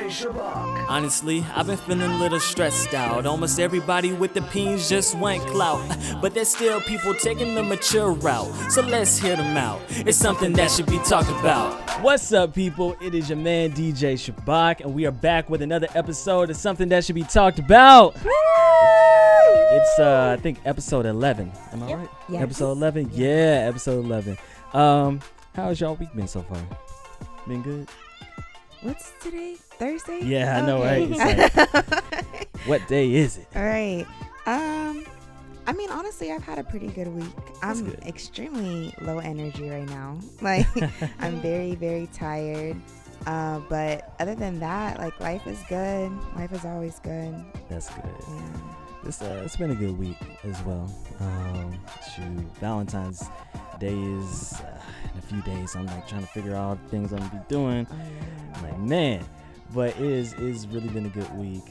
Shabach. Honestly, I've been feeling a little stressed out. Almost everybody with the peens just went clout. But there's still people taking the mature route. So let's hear them out. It's something that should be talked about. What's up, people? It is your man, DJ Shabach, and we are back with another episode of something that should be talked about. It's, I think, episode 11. Am I right? Yes. Episode 11? Yeah, episode 11. How's y'all week been so far? Been good? What's today? Thursday? Yeah, I know, right? Okay. It's like, what day is it? All right. I mean, honestly, I've had a pretty good week. That's I'm good. extremely low energy right now. Like, I'm very, very tired. But other than that, like, life is good. Life is always good. That's good. Yeah. It's been a good week as well. Valentine's Day is in a few days. I'm like trying to figure out things I'm gonna be doing. Oh, yeah. I'm like, man, but it's really been a good week.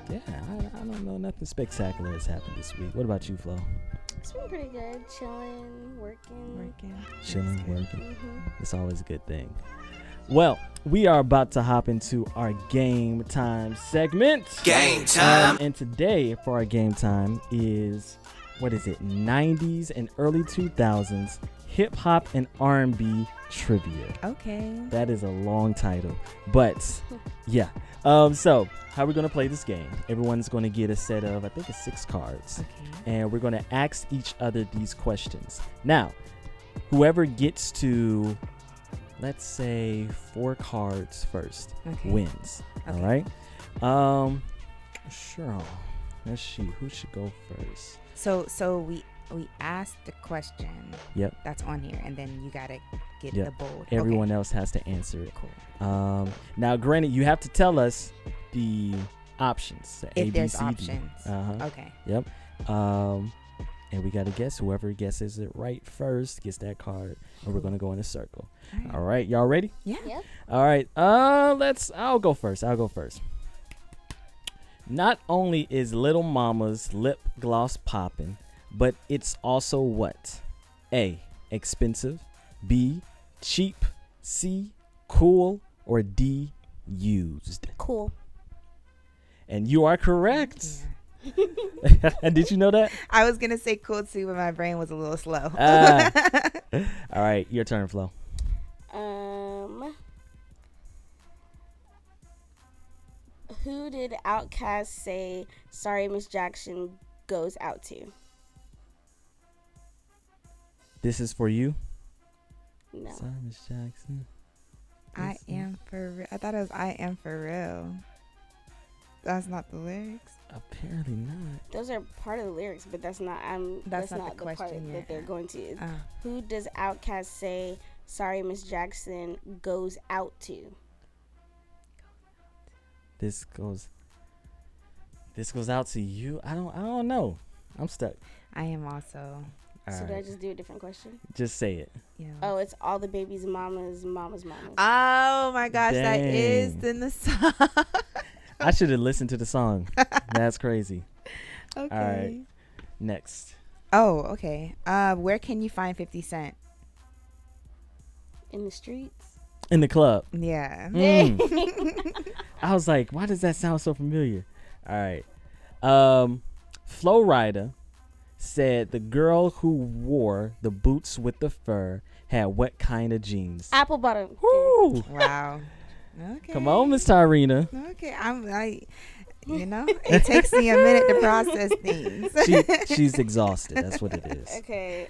Yeah, I don't know, nothing spectacular has happened this week. What about you, Flo? It's been pretty good. Chilling, working. Chilling, That's good. working. Mm-hmm. It's always a good thing. Well, we are about to hop into our game time segment. Game time. And today for our game time is, what is it, 90s and early 2000s hip hop and R&B trivia. Okay. That is a long title, but yeah. So how we're going to play this game, everyone's going to get a set of, I think it's 6 cards. Okay. And we're going to ask each other these questions. Now, whoever gets to, let's say, 4 cards first Okay. wins. Okay. All right. Sure. Let's see. Who should go first? So we asked the question. Yep. That's on here, and then you gotta get Yep. the bold. Everyone else has to answer it. Cool. Now, granted, you have to tell us the options. The A, If B, there's C, D. options. Uh-huh. Okay. Yep. And we got to guess. Whoever guesses it right first gets that card. And we're going to go in a circle. All right. Y'all ready? Yeah. Yep. All right. I'll go first. Not only is Little Mama's lip gloss popping, but it's also what? A, expensive. B, cheap. C, cool. Or D, used. Cool. And you are correct. Yeah. Did you know that? I was gonna say cool too, but my brain was a little slow. All right, your turn, Flo. Who did Outkast say "Sorry, Miss Jackson" goes out to? This is for you. No. Sorry, Miss Jackson. I am for real. I thought it was I am for real. That's not the lyrics. Apparently not. Those are part of the lyrics, but that's not. That's not the part question that yet. they're going to. It's, Oh. who does Outkast say "Sorry, Miss Jackson" goes out to? This goes out to you. I don't know. I'm stuck. I am also. All So right. do I just do a different question? Just say it. Yeah. Oh, it's all the baby's mamas. Oh my gosh, that is Dang. in the song. I should have listened to the song. That's crazy. Okay. All right. Next. Oh, okay. Where can you find 50 Cent? In the streets. In the club. Yeah. I was like, why does that sound so familiar? All right. Flo Rida said the girl who wore the boots with the fur had what kind of jeans? Apple bottom. Woo! Wow. Okay. Come on, Miss Tyrina. Okay. It takes me a minute to process things. She's exhausted. That's what it is. Okay.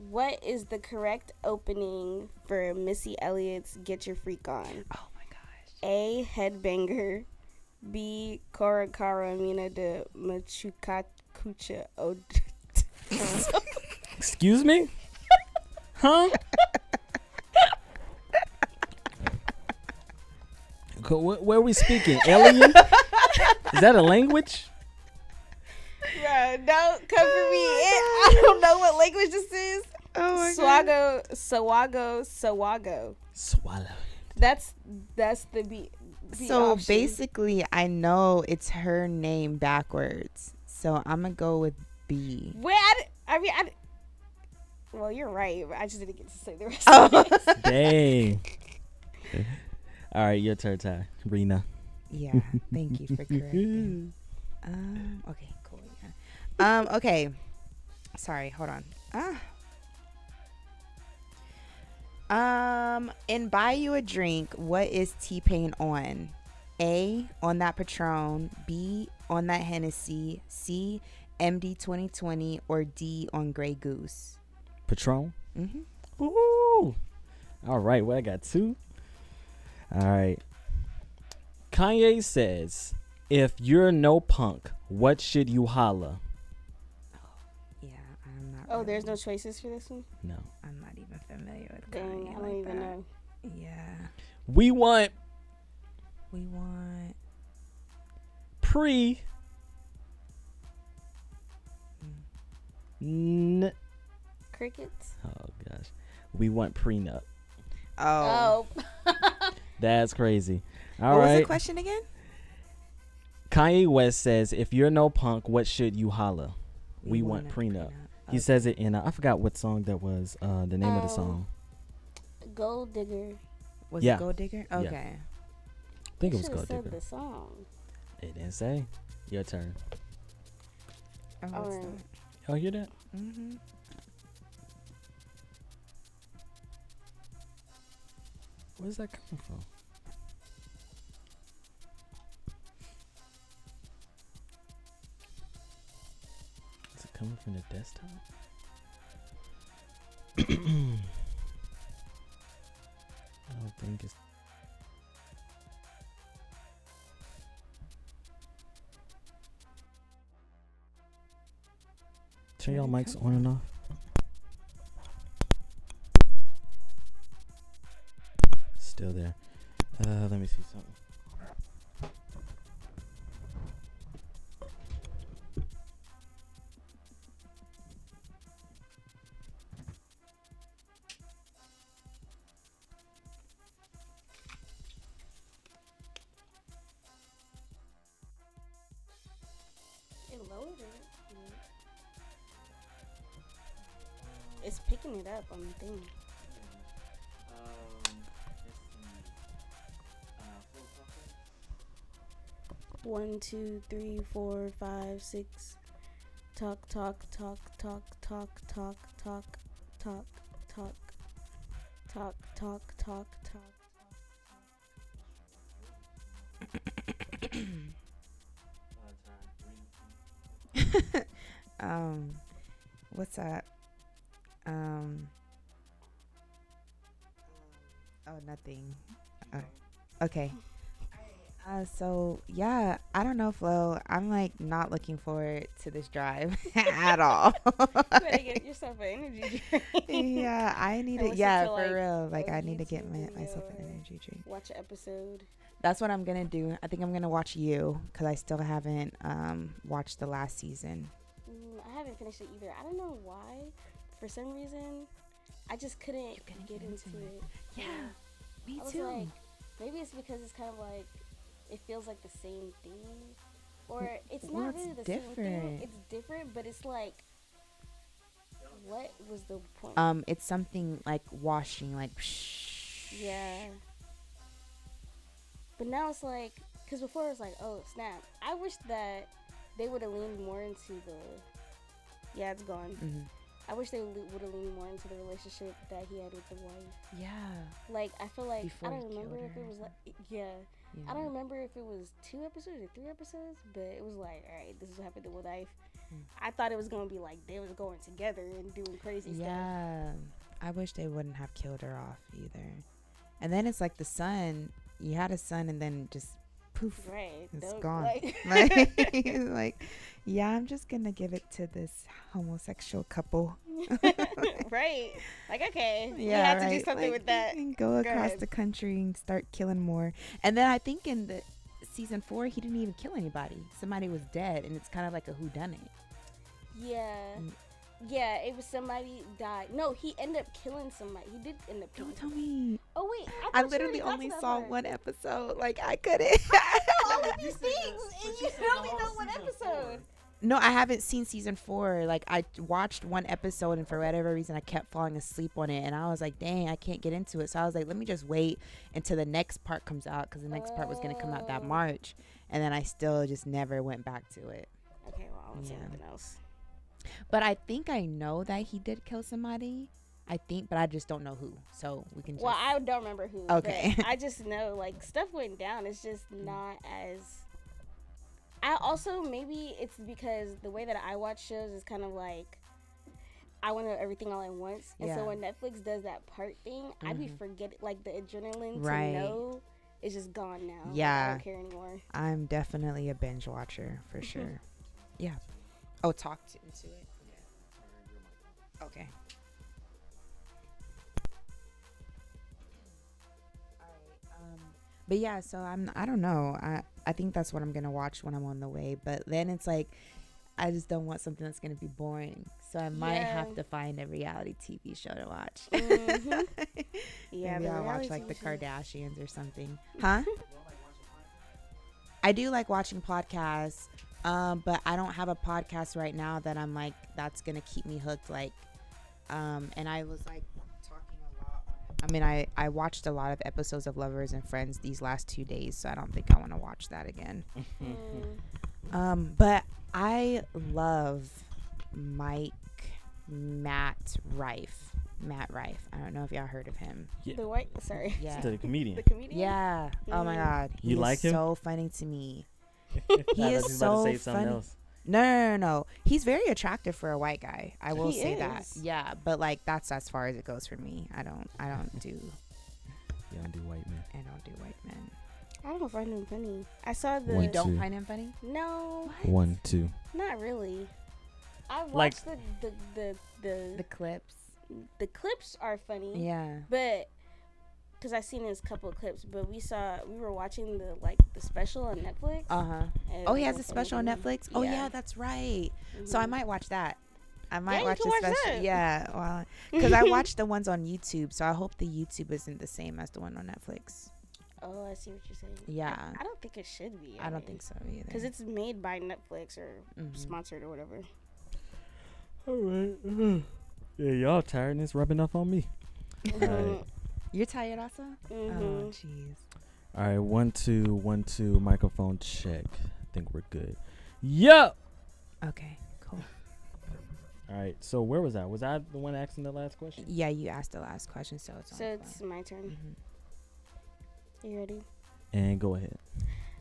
What is the correct opening for Missy Elliott's "Get Your Freak On"? Oh my gosh. A. Headbanger. B. Kora Kara Mina de Machuca Kucha O. Excuse me? Huh? Where are we speaking? Alien? Is that a language? Bro, don't come for me. I don't know what language this is. Oh my god. Sawago. Swallow. That's the B. So option. basically, I know it's her name backwards. So I'm gonna go with B. Wait, Well, you're right, but I just didn't get to say the rest Oh. of it. Dang. All right, your turn, Ty. Rena. Yeah, thank you for correcting. Okay, cool. Yeah. Okay. Sorry, hold on. In Buy You a Drink, what is T-Pain on? A, on that Patron. B, on that Hennessy. C, MD 2020. Or D, on Grey Goose. Patron. Mm-hmm. Ooh. All right, well, I got 2. All right. Kanye says, if you're no punk, what should you holla? Yeah, I'm not. Oh, really- there's no choices for this one? No. I'm not even familiar with Dang, Kanye I don't like even that. know. Yeah. We want We want. pre. N- Crickets? oh, gosh. We want prenup. Oh. That's crazy. All What was right. the question again? Kanye West says, if you're no punk, what should you holla? We want prenup. He says it in, I forgot what song that was, the name of the song. Gold Digger. Was Yeah. it Gold Digger? Yeah. Okay. I think it was Should've Gold said Digger. the song. It didn't say. Your turn. Oh, Alright. Y'all hear that? Mm-hmm. Where's that coming from? Is it coming from the desktop? I don't think it's. Turn y'all mics on and off. Still there. Let me see something. It loaded it. It's picking it up on the thing. 1, 2, 3, 4, 5, 6. Talk, talk, talk, talk, talk, talk, talk, talk, talk, talk, talk, talk, talk. What's that? Oh, nothing. Okay. So yeah, I don't know, Flo. I'm like not looking forward to this drive at all. You better get yourself an energy drink. Yeah, I need And it. listen Yeah, to, for like, real. Like a I need to get YouTube myself an video or energy drink. Watch an episode. That's what I'm gonna do. I think I'm gonna watch You because I still haven't watched the last season. I haven't finished it either. I don't know why. For some reason, I just couldn't get into it. Yeah, me I was too. like, maybe it's because it's kind of like, it feels like the same thing. Or it's Well, not it's really the same thing. different. It's different, but it's like, what was the point? It's something like washing, like. Yeah. But now it's like, because before it was like, oh, snap. I wish that they would have leaned more into the, yeah, it's gone. Mm-hmm. I wish they would have leaned more into the relationship that he had with the wife. Yeah. Like, I feel like, Before I he don't remember killed if her it or was like, something. yeah. Yeah. I don't remember if it was 2 episodes or 3 episodes, but it was like, all right, this is what happened with wife. I thought it was going to be like they was going together and doing crazy stuff. Yeah. I wish they wouldn't have killed her off either. And then it's like the son. You had a son, and then just poof, Right. it's Don't- gone. like- Like, yeah, I'm just gonna give it to this homosexual couple. Right. Like, okay. Yeah, we have to right. do something Like, with that. and go across ahead. the country and start killing more. And then I think in the season 4, he didn't even kill anybody. Somebody was dead, and it's kind of like a whodunit. Yeah. Mm. Yeah, it was somebody died. No, he ended up killing somebody. He did end up killing Don't tell somebody. me. Oh, wait. I thought you literally already got only to that saw part. one episode. Like, I couldn't. All of these things, and you only know one episode. No, I haven't seen season 4. Like, I watched one episode, and for whatever reason, I kept falling asleep on it. And I was like, dang, I can't get into it. So I was like, let me just wait until the next part comes out, because the next part was going to come out that March. And then I still just never went back to it. Okay, well, I'll say something else. But I think I know that he did kill somebody. I think, but I just don't know who. So we can just... Well, I don't remember who. Okay. But I just know, like, stuff went down. It's just not as... I also, maybe it's because the way that I watch shows is kind of like, I want to know everything all at once. And so when Netflix does that part thing, I be forgetting, like, the adrenaline to know is just gone now. Yeah. I don't care anymore. I'm definitely a binge watcher, for sure. Yeah. Oh, talk into it? Yeah. Okay. But yeah, so I don't know. I think that's what I'm going to watch when I'm on the way. But then it's like, I just don't want something that's going to be boring. So I might have to find a reality TV show to watch. Yeah, maybe I'll watch like the Kardashians or something. Huh? I do like watching podcasts. But I don't have a podcast right now that I'm like, that's going to keep me hooked. Like, and I was like, I mean, I watched a lot of episodes of Lovers and Friends these last 2 days, so I don't think I want to watch that again. But I love Matt Rife. I don't know if y'all heard of him. Yeah. The white, sorry. Yeah. The comedian. The comedian? Yeah. Oh my God. You like him? So funny to me. He I is was about so to say something funny. else. No. He's very attractive for a white guy. I will He say that. is. Yeah, but like that's as far as it goes for me. I don't do You don't do white men. I don't do white men. I don't find him funny. I saw the... One, You don't two. find him funny? No, 1, 2. not really. I Like- watched The clips. the clips are funny. Yeah. But because I seen his couple of clips, but we were watching the special on Netflix. Uh-huh. and Oh, it he has a was special on funny. Netflix? Oh yeah, that's right. So I might watch that. I might you watch can the watch special. that. Yeah, well, because I watched the ones on YouTube, so I hope the YouTube isn't the same as the one on Netflix. Oh, I see what you're saying. Yeah. I don't think it should be. I don't think so either. Because it's made by Netflix or sponsored or whatever. All right. Yeah, y'all tired and it's rubbing off on me. All right. You're tired also? Oh, jeez. All right. 1, 2, 1, 2. Microphone check. I think we're good. Yup. Okay, cool. All right. So where was I? Was I the one asking the last question? Yeah, you asked the last question, so it's on. So it's my turn. You ready? And go ahead.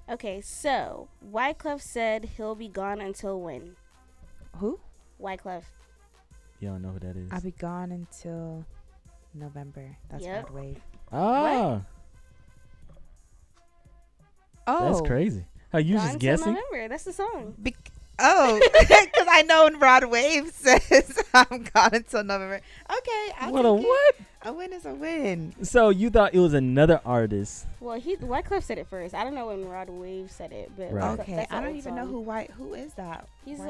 Okay, so Wyclef said he'll be gone until when? Who? Wyclef. Y'all know who that is. I'll be gone until November. That's Yep. Rod Wave. Ah. Oh, That's crazy. How you Gone just Till guessing? November. That's the song. Because I know when Rod Wave says I'm gone until November. Okay, I'll What a take it. what? A win is a win. So you thought it was another artist? Well, Wyclef said it first. I don't know when Rod Wave said it, but Right. Wyclef- Okay, that's an I don't old even know song. who is that. He's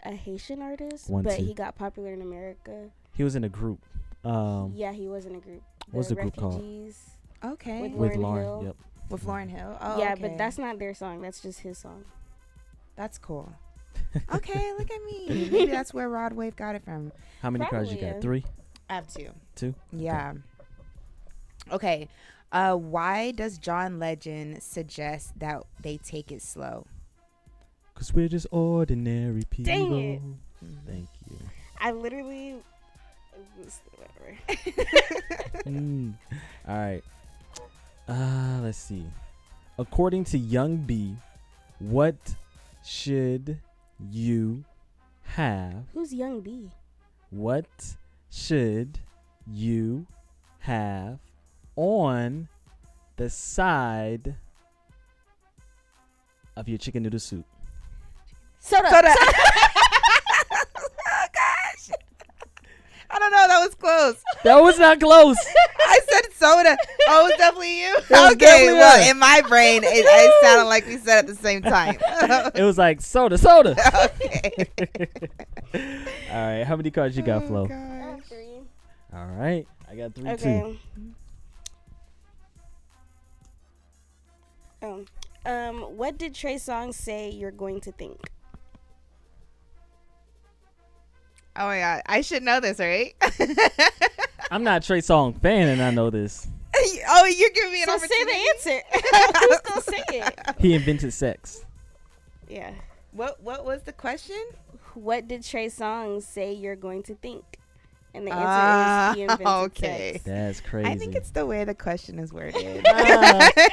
a Haitian artist, 1, but 2. he got popular in America. He was in a group. Yeah, he was in a group. What's the group called? Refugees. Okay, With With Lauryn Lauren. Hill. Yep. with Lauryn Hill. Oh, Yeah, okay. but that's not their song. That's just his song. That's cool. Okay, look at me. Maybe that's where Rod Wave got it from. How many cards you Probably, got? yeah. 3? I have 2. 2? Yeah. Okay. Why does John Legend suggest that they take it slow? Because we're just ordinary people. Dang it. Thank you. I literally. Whatever. All right. Let's see. According to Young B, what should you have? Who's Young B? What should you have on the side of your chicken noodle soup? Soda. Oh gosh. I don't know. That was close. That was not close. I said soda. Oh, it was definitely you. was Okay. definitely Well, us. in my brain, it sounded like we said at the same time. It was like soda. Okay. All right. How many cards you got, Flo? I have 3. All right. I got 3 too. Okay. What did Trey Songz say you're going to think? Oh my god, I should know this, right? I'm not a Trey Songz fan, and I know this. Oh, you're giving me an So opportunity. say the answer. Who's gonna say it? He invented sex. Yeah. What was the question? What did Trey Songz say you're going to think? And the answer is he invented okay. sex. That's crazy. I think it's the way the question is worded.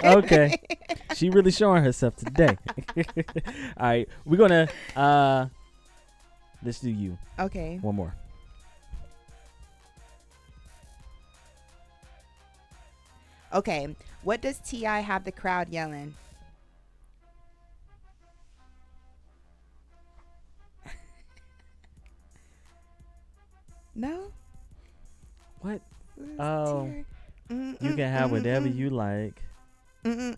Okay. She really showing herself today. All right, we're gonna let's do you. Okay. One more. Okay. What does T.I. have the crowd yelling? No? What? What is Oh, T.I.? you can have whatever you like. Y'all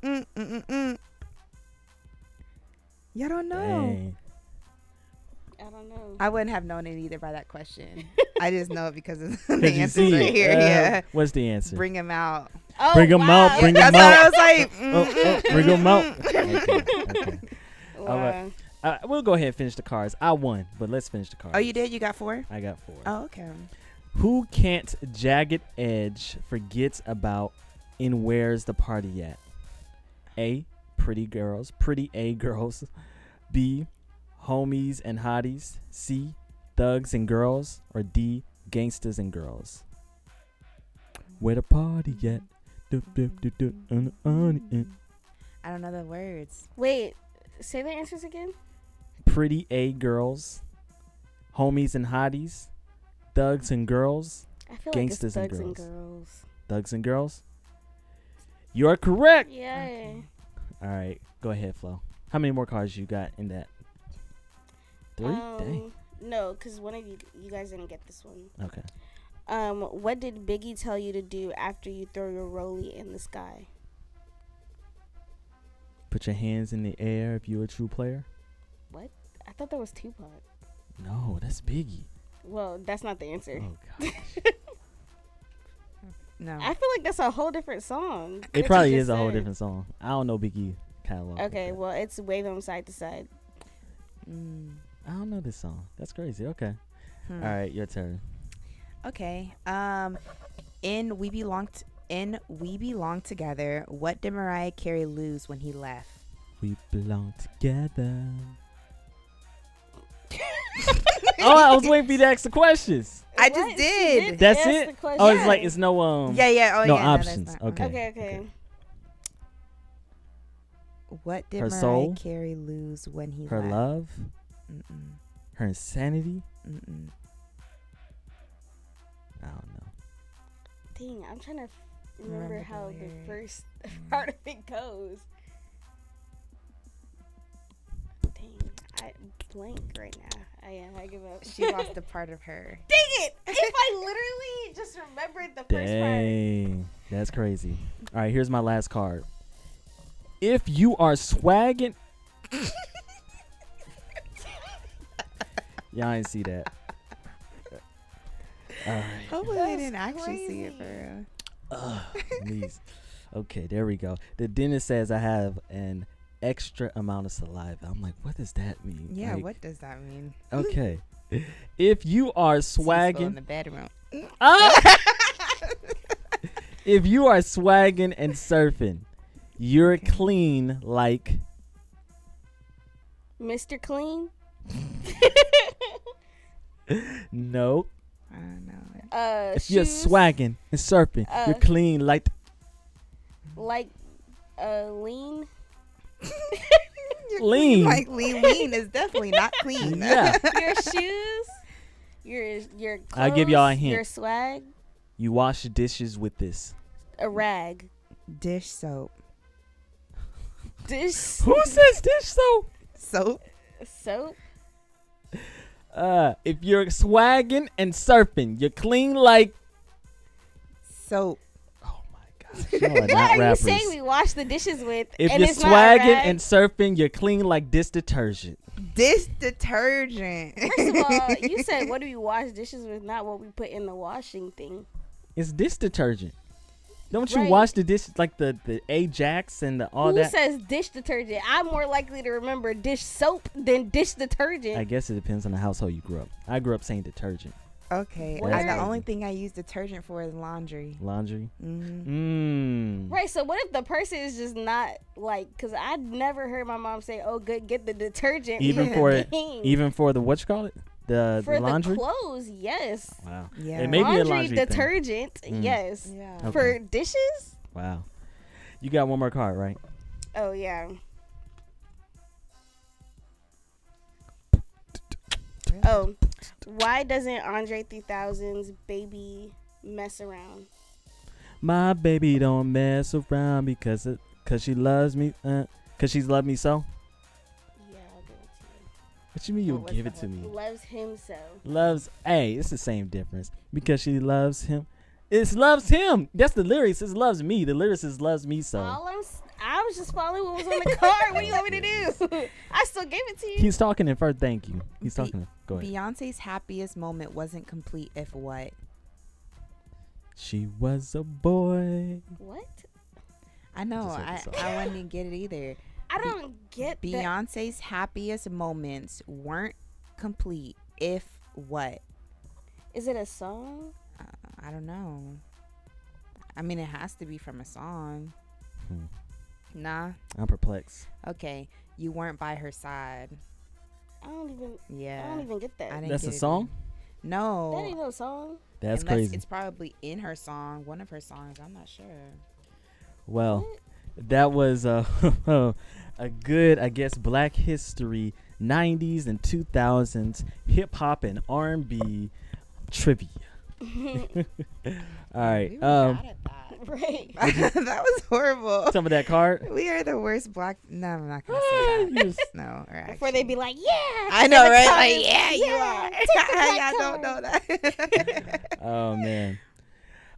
don't know. Dang. I don't know. I wouldn't have known it either by that question. I just know it because of the 'Cause you answers see right it. here. Yeah. What's the answer? Bring him out. Oh, Bring 'em wow. out, bring 'em That's out. what I was like. Bring them out. Okay. Wow. All right. We'll go ahead and finish the cards. I won, but let's finish the cards. Oh, you did? You got 4? I got 4. Oh, okay. Who can't jagged edge forgets about and where's the party at? A. Pretty girls. Pretty A girls. B. Homies and hotties. C. Thugs and girls. Or D. Gangsters and girls. Where the party at? I don't know the words. Wait, say the answers again. Pretty A girls. Homies and hotties. Thugs and girls. I feel Gangsters like and it's thugs girls. and girls. Thugs and girls. You are correct. Yeah. All right, go ahead, Flo. How many more cards you got in that? 3? Dang. No, because one of you guys didn't get this one. Okay. What did Biggie tell you to do after you throw your rollie in the sky? Put your hands in the air if you're a true player. What? I thought that was Tupac. No, that's Biggie. Well, that's not the answer. Oh gosh. No. I feel like that's a whole different song. It What probably you is just a whole said. different song. I don't know Biggie catalog. like Okay, that. well, it's wave them side to side. I don't know this song. That's crazy. Okay. Hmm. All right, your turn. Okay. In We Belong Together, what did Mariah Carey lose when he left? We belong together. Oh, I was waiting for you to ask the questions. I just What? She did. That's ask it? the question. Oh, it's like it's no Yeah. Oh, no yeah. that's options. not- Okay. Okay. What did Her Mariah soul? Carey lose when he Her left? love, Mm-mm. her insanity. Mm-mm. I don't know. Dang, I'm trying to remember Remember the how the lyrics. first part of it goes. Dang, I blank right now. I give up. She lost a part of her. Dang it! If I literally just remembered the first part. Dang, that's crazy. All right, here's my last card. If you are swagging, y'all ain't see that. All right, Hopefully they didn't That's actually see it for crazy. real. please. Okay, there we go. The dentist says I have an extra amount of saliva. I'm like, what does that mean? Yeah, Like, what does that mean? Okay. If you are Cecil in swagging, the bedroom. ah! If you are swagging and surfing, you're Okay. clean like Mr. Clean? no. I don't know. If you're Shoes, swagging and surfing, you're clean like like lean. You're Lean. Like lean is definitely not clean. yeah. Your shoes, your clothes, I'll give y'all a hint. Your swag, You wash the dishes with this. a rag, Dish soap. dish Who says dish soap? Soap. soap. If you're swagging and surfing, you're clean like. Soap. Oh my gosh, y'all are What not are rappers. you saying we wash the dishes with? If and you're it's not a swagging rag? and surfing, you're clean like dish detergent. Dish detergent. First of all, you said what do we wash dishes with, not what we put in the washing thing. It's dish detergent. Don't you Right. wash the dish like the Ajax and all Who that? says dish detergent? I'm more likely to remember dish soap than dish detergent. I guess it depends on the household you grew up. I grew up saying detergent. Okay. Word. The only thing I use detergent for is laundry. Laundry. Mm-hmm. Right, so what if the person is just not like, because I never heard my mom say, "Oh, good, get the detergent." Even for the what you call it, the for laundry. the clothes, yes. Wow. Yeah. It may be a Laundry laundry thing. detergent, yes. Yeah. Okay. For dishes, Wow. You got one more card, right? oh yeah. Really? Oh, why doesn't Andre 3000's baby mess around? My baby don't mess around because she loves me. Cause she's loved me so. Yeah, I'll give it to you. What you mean you'll What was give it that to one? me? Loves him so. Loves. Hey, it's the same difference. Because she loves him. It's loves him. That's the lyrics. It loves me. The lyrics is loves me so. I was just following what was on the card. What do you want me to do? I still gave it to you. He's talking in first. Thank you. He's talking. Go ahead. Beyonce's happiest moment wasn't complete if what? She was a boy. What? I know. Just I, like the song. I wouldn't get it either. I don't get that. Beyonce's happiest moments weren't complete if what? Is it a song? I don't know. I mean, it has to be from a song. Nah. I'm perplexed. Okay. You weren't by her side. I don't Yeah. even get that. I didn't That's get a it song? No. That ain't no song. That's Unless crazy. It's probably in her song, one of her songs. I'm not sure. Well, that was a good, I guess, Black History 90s and 2000s hip hop and R&B trivia. All right. We were bad at that. Right. That was horrible. Some of that card. We are the worst black. No, I'm not gonna say that. Yes. No, or Before they be like, yeah. I know, in the right? comments, Like, yeah, you are. yeah, Y'all don't know that. Oh man.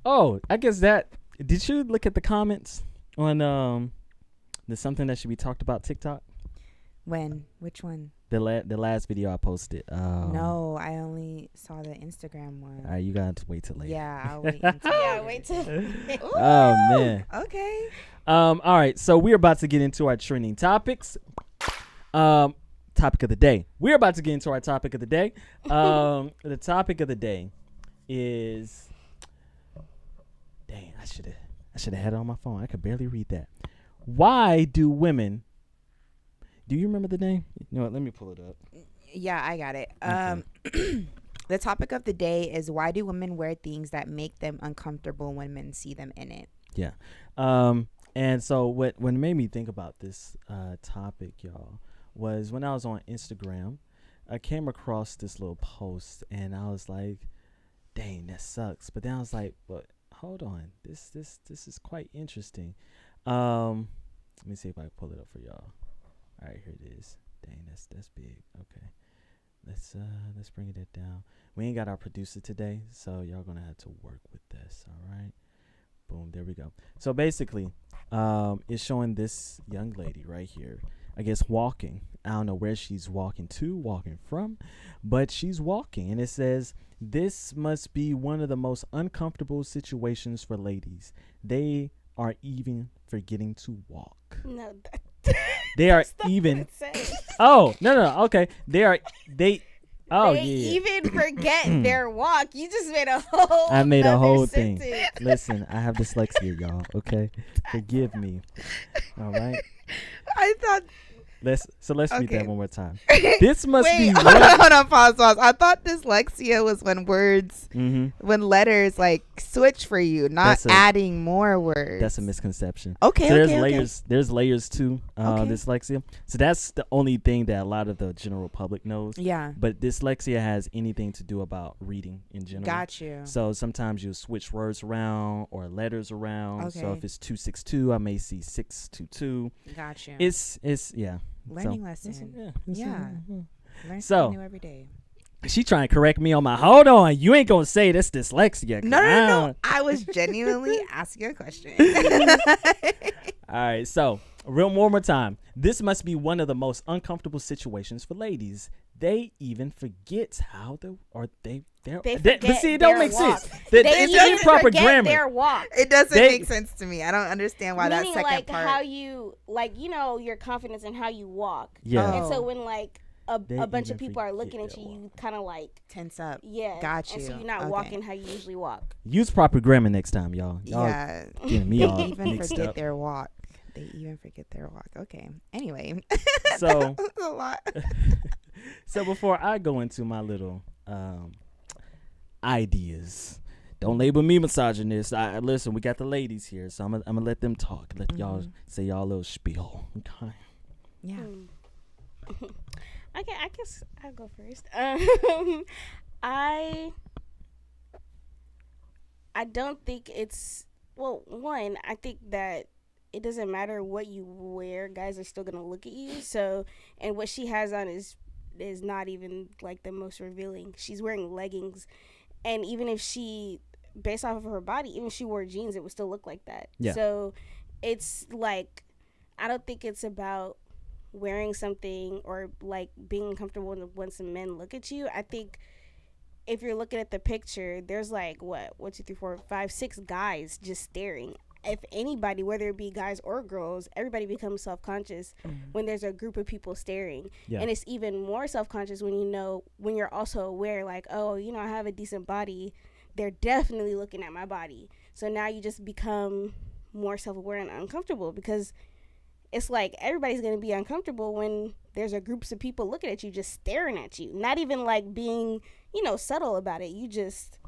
Oh, I guess that. Did you look at the comments on there's something that should be talked about TikTok? When? Which one? The last video I posted. No, I only saw the Instagram one. All right, you got to wait till later. Yeah, I'll wait until Yeah, later. wait till. Oh man. Okay. All right, so we're about to get into our trending topics. Topic of the day. We're about to get into our topic of the day. The topic of the day is. Dang, I should have had it on my phone. I could barely read that. Why do women? Do you remember the name? You know what? Let me pull it up. Yeah, I got it. Okay. The topic of the day is why do women wear things that make them uncomfortable when men see them in it? Yeah. And so what made me think about this topic, y'all, was when I was on Instagram, I came across this little post and I was like, dang, that sucks. But then I was like, but hold on. This is quite interesting. Let me see if I can pull it up for y'all. All right, here it is. Dang, that's big. Okay. Let's bring it down. We ain't got our producer today, so y'all gonna have to work with this, all right? Boom, there we go. So basically, it's showing this young lady right here, I guess walking. I don't know where she's walking to, walking from, but she's walking. And it says, this must be one of the most uncomfortable situations for ladies. They are even forgetting to walk. No, They are that's not even. what it says. Oh, no. Okay. Oh, They yeah. even forget their walk. You just made a whole. I made a nother whole thing. sentence. Listen, I have dyslexia, y'all. Okay, forgive me. All right. I thought. Let's read Okay. that one more time. This must Wait, be hold one. on, pause. I thought dyslexia was when words, when letters like switch for you, not That's a- adding more words. That's a misconception. Okay, So there's okay, layers. There's layers to Okay. dyslexia. So that's the only thing that a lot of the general public knows. Yeah, But dyslexia has anything to do about reading in general. got you. So sometimes you switch words around or letters around. So Okay. if it's 262, I may see 622. Got you. It's yeah. Learning So, lesson. it's, Yeah. Learn So- something new every day. She trying to correct me on my. Hold on, you ain't gonna say this dyslexia. No. I was genuinely asking a question. All right, so one more time. This must be one of the most uncomfortable situations for ladies. they even forget how to, or They but forget see, it don't their make walk. sense. They It's even improper forget grammar. their walk. It doesn't They- make sense to me. I don't understand why that Meaning, second like, part. how you, like, you know, your confidence in how you walk. Yeah. And so Oh. when, like, They a bunch of even people are forget looking at their you, walk. you kind of, like, Tense up. yeah. Got And so you. you're not Okay. walking how you usually walk. Use proper grammar next time, y'all. Y'all Yeah. getting me They all even mixed forget up. their walk. They even forget their walk. Okay. Anyway. So, That's a lot. so before I go into my little ideas, don't label me misogynist. I listen. We got the ladies here, so I'm gonna let them talk. Let y'all say y'all little spiel. Okay. Yeah. Okay, I guess I'll go first. I don't think it's, well, one, I think that it doesn't matter what you wear, guys are still gonna look at you. So, and what she has on is not even like the most revealing. She's wearing leggings, and even if she, based off of her body, even if she wore jeans, it would still look like that. Yeah. So it's like, I don't think it's about wearing something or like being uncomfortable when some men look at you. I think if you're looking at the picture, there's like what, 1, 2, 3, 4, 5, 6 guys just staring. If anybody, whether it be guys or girls, everybody becomes self-conscious when there's a group of people staring. Yeah. And it's even more self-conscious when when you're also aware, like, oh, you know, I have a decent body. They're definitely looking at my body. So now you just become more self-aware and uncomfortable, because it's like everybody's going to be uncomfortable when there's a groups of people looking at you, just staring at you, not even like being, you know, subtle about it. You just,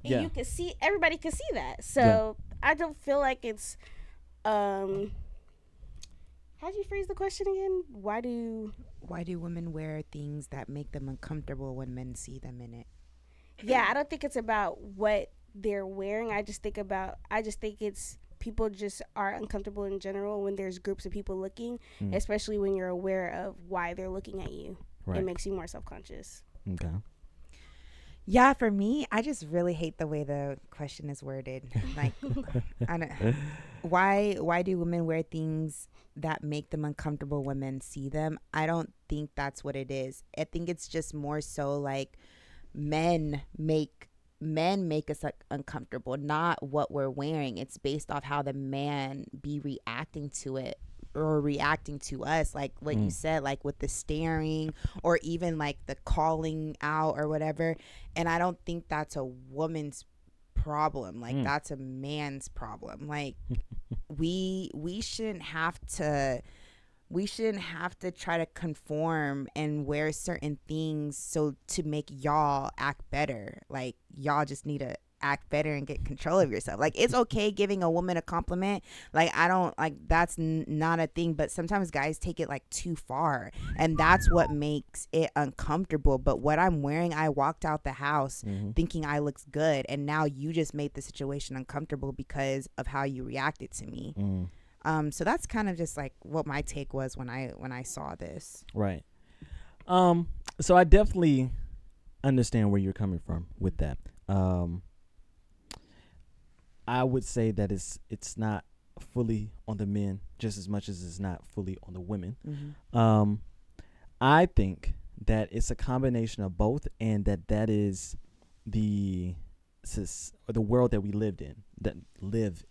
Yeah. you can see, everybody can see that. So I don't feel like it's, how'd you phrase the question again? Why do women wear things that make them uncomfortable when men see them in it? Yeah, I don't think it's about what they're wearing. I just think it's people just are uncomfortable in general when there's groups of people looking, especially when you're aware of why they're looking at you. Right. It makes you more self-conscious. Okay. Yeah, for me, I just really hate the way the question is worded. Like, I don't, why do women wear things that make them uncomfortable when men see them? I don't think that's what it is. I think it's just more so like men make us uncomfortable, not what we're wearing. It's based off how the man be reacting to it or reacting to us, like what you said, like with the staring or even like the calling out or whatever. And I don't think that's a woman's problem. Like that's a man's problem. Like we shouldn't have to try to conform and wear certain things so to make y'all act better. Like y'all just need to act better and get control of yourself. Like it's okay giving a woman a compliment. Like I don't, like that's not a thing, but sometimes guys take it like too far, and that's what makes it uncomfortable. But what I'm wearing, I walked out the house thinking I looks good, and now you just made the situation uncomfortable because of how you reacted to me. So that's kind of just like what my take was when I saw this. Right. So I definitely understand where you're coming from with that. I would say that it's not fully on the men just as much as it's not fully on the women. I think that it's a combination of both, and that is the world that we live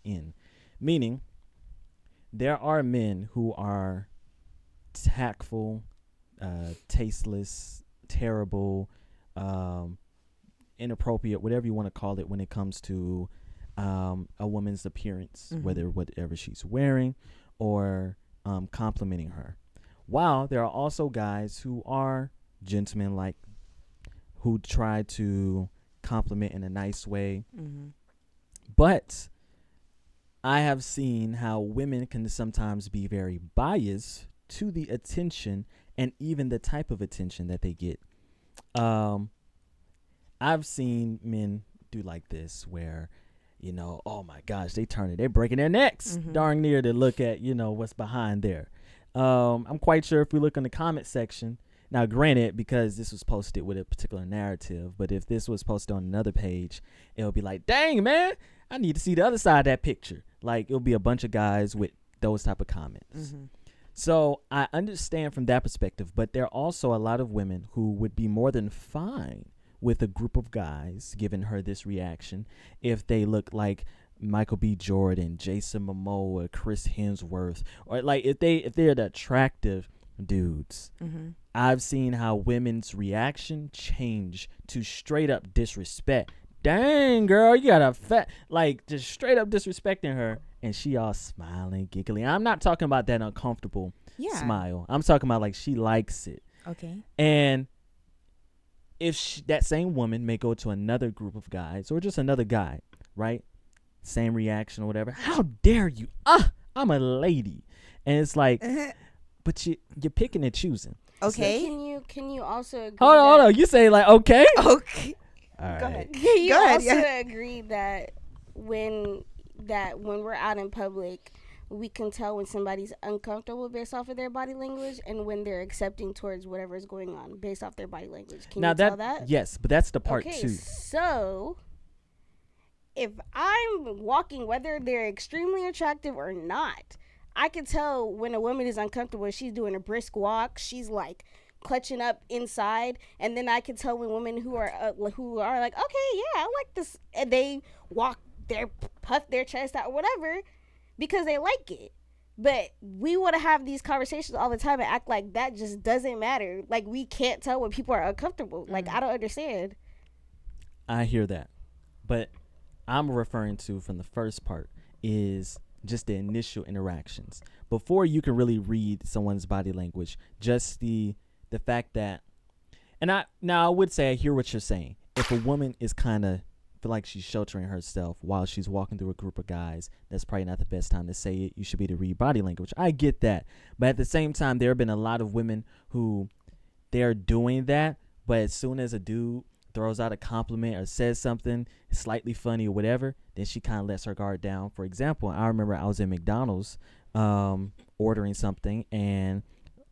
in. Meaning, there are men who are tactful, tasteless, terrible, inappropriate, whatever you want to call it, when it comes to a woman's appearance, whatever she's wearing, or complimenting her. While there are also guys who are gentlemen-like, who try to compliment in a nice way. But I have seen how women can sometimes be very biased to the attention and even the type of attention that they get. I've seen men do like this where, you know, oh my gosh, they're breaking their necks darn near to look at, you know, what's behind there. I'm quite sure if we look in the comment section, now granted, because this was posted with a particular narrative, but if this was posted on another page, it'll be like, dang man, I need to see the other side of that picture. Like it'll be a bunch of guys with those type of comments. So I understand from that perspective, but there are also a lot of women who would be more than fine with a group of guys giving her this reaction if they look like Michael B. Jordan, Jason Momoa, Chris Hemsworth, or like if they're the attractive dudes. Mm-hmm. I've seen how women's reaction change to straight up disrespect. Dang, girl, you got a fat, like just straight up disrespecting her, and she all smiling, giggling. I'm not talking about that uncomfortable smile. I'm talking about like she likes it. Okay. And if that same woman may go to another group of guys or just another guy, right? Same reaction or whatever. How dare you? I'm a lady. And it's like, but you're picking and choosing. Okay. So can you also agree Hold on. You say like, okay? Okay. All right. Go ahead. Can you Go ahead, also yeah. agree that when we're out in public, we can tell when somebody's uncomfortable based off of their body language and when they're accepting towards whatever is going on based off their body language. Can you tell that? Yes, but that's the part okay, two. So if I'm walking, whether they're extremely attractive or not, I can tell when a woman is uncomfortable. She's doing a brisk walk. She's like clutching up inside, and then I can tell when women who are like, okay, yeah, I like this, and they puff their chest out or whatever because they like it. But we want to have these conversations all the time and act like that just doesn't matter. Like we can't tell when people are uncomfortable. Like I don't understand. I hear that, but I'm referring to from the first part is just the initial interactions before you can really read someone's body language. Just the fact that, and I would say I hear what you're saying. If a woman is kind of feel like she's sheltering herself while she's walking through a group of guys, that's probably not the best time to say it. You should be to read body language. I get that, but at the same time, there have been a lot of women who they're doing that, but as soon as a dude throws out a compliment or says something slightly funny or whatever, then she kind of lets her guard down. For example, I remember I was in McDonald's ordering something, and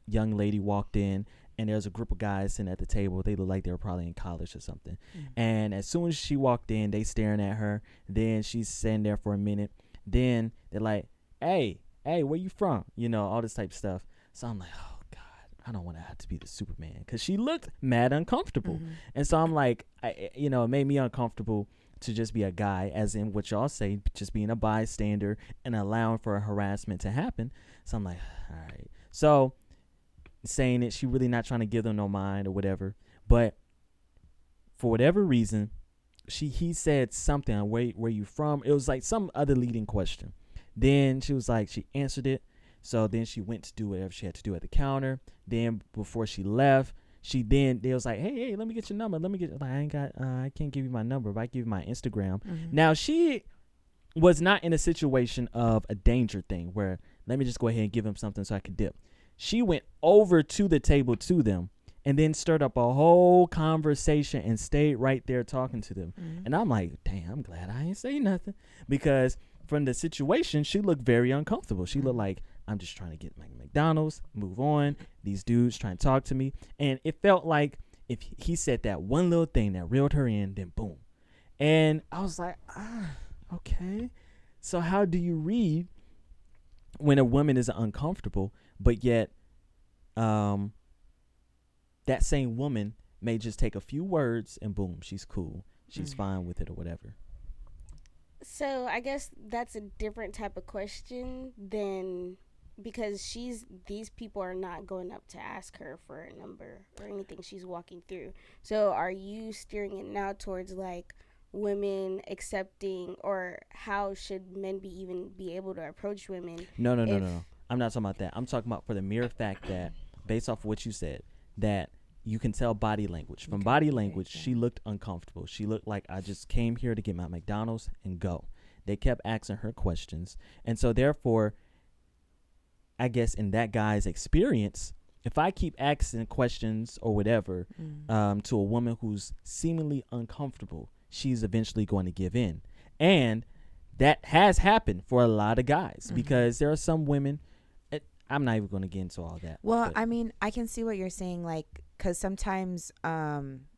young lady walked in, and there's a group of guys sitting at the table. They look like they were probably in college or something. And as soon as she walked in, they staring at her. Then she's sitting there for a minute. Then they're like, hey, where you from? You know, all this type of stuff. So I'm like, oh, God, I don't want to have to be the Superman, because she looked mad uncomfortable. And so I'm like, it made me uncomfortable to just be a guy, as in what y'all say, just being a bystander and allowing for a harassment to happen. So I'm like, all right. So saying it, she really not trying to give them no mind or whatever, but for whatever reason, he said something, where you from? It was like some other leading question. Then she was like, she answered it. So then she went to do whatever she had to do at the counter. Then before she left, they was like, hey, let me get your number. I can't give you my number, but I give you my Instagram. Now she was not in a situation of a danger thing where let me just go ahead and give him something so I could dip. She went over to the table to them and then stirred up a whole conversation and stayed right there talking to them. And I'm like, damn, I'm glad I ain't say nothing, because from the situation, she looked very uncomfortable. She looked like, I'm just trying to get my McDonald's, move on. These dudes trying to talk to me. And it felt like if he said that one little thing that reeled her in, then boom. And I was like, okay. So how do you read when a woman is uncomfortable, but yet that same woman may just take a few words and boom, she's cool. She's fine with it or whatever. So I guess that's a different type of question than, because these people are not going up to ask her for a number or anything she's walking through. So are you steering it now towards like women accepting, or how should men be able to approach women? No. I'm not talking about that. I'm talking about for the mere fact that, based off of what you said, that you can tell body language. From body language, she looked uncomfortable. She looked like, I just came here to get my McDonald's and go. They kept asking her questions. And so therefore, I guess in that guy's experience, if I keep asking questions or whatever to a woman who's seemingly uncomfortable, she's eventually going to give in. And that has happened for a lot of guys, because there are some women, I'm not even going to get into all that. Well, I mean, I can see what you're saying, like, because sometimes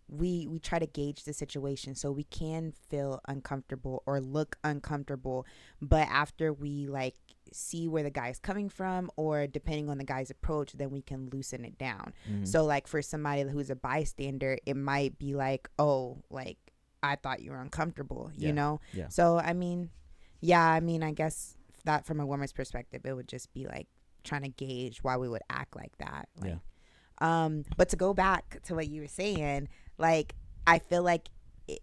we try to gauge the situation, so we can feel uncomfortable or look uncomfortable, but after we like see where the guy's coming from, or depending on the guy's approach, then we can loosen it down. Mhm. So like for somebody who's a bystander, it might be like, oh, like I thought you were uncomfortable, you Yeah. know? Yeah. So I mean, yeah, I mean, I guess that from a woman's perspective, it would just be like trying to gauge why we would act like that. Like, but to go back to what you were saying, like I feel like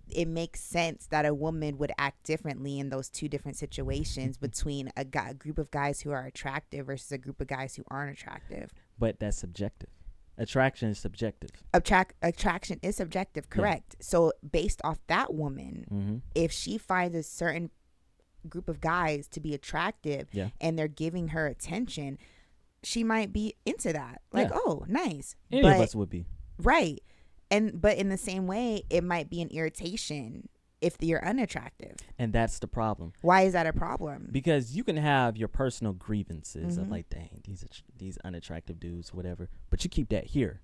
it makes sense that a woman would act differently in those two different situations between a group of guys who are attractive versus a group of guys who aren't attractive. But that's subjective. Attraction is subjective. Attraction is subjective, correct? Yeah. So based off that woman, if she finds a certain group of guys to be attractive and they're giving her attention, she might be into that. Like, oh, nice. Any of us would be. Right. But in the same way, it might be an irritation if you're unattractive. And that's the problem. Why is that a problem? Because you can have your personal grievances of like, dang, these unattractive dudes, whatever. But you keep that here.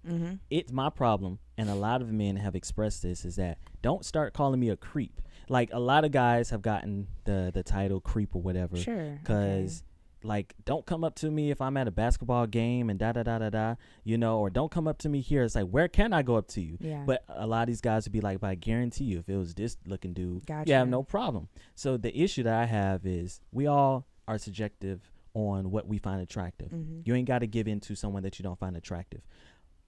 It's my problem, and a lot of men have expressed this, is that don't start calling me a creep. Like, a lot of guys have gotten the title creep or whatever. Sure. Because like, don't come up to me if I'm at a basketball game and da, you know, or don't come up to me here. It's like, where can I go up to you? Yeah. But a lot of these guys would be like, but I guarantee you, if it was this looking dude, Gotcha. you have no problem. So the issue that I have is we all are subjective on what we find attractive. You ain't got to give in to someone that you don't find attractive.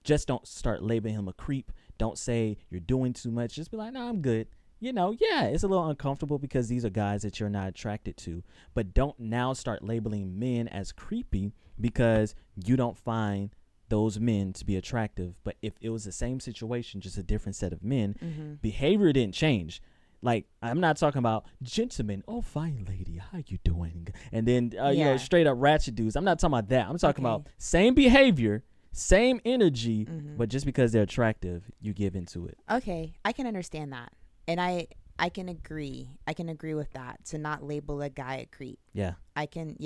Just don't start labeling him a creep. Don't say you're doing too much. Just be like, no, I'm good. You know, yeah, it's a little uncomfortable because these are guys that you're not attracted to. But don't now start labeling men as creepy because you don't find those men to be attractive. But if it was the same situation, just a different set of men, behavior didn't change. Like, I'm not talking about gentlemen. Oh, fine lady, how you doing? And then, you know, straight up ratchet dudes. I'm not talking about that. I'm talking about same behavior, same energy, but just because they're attractive, you give into it. Okay, I can understand that. And I can agree. I can agree with that, to not label a guy a creep. Yeah. I can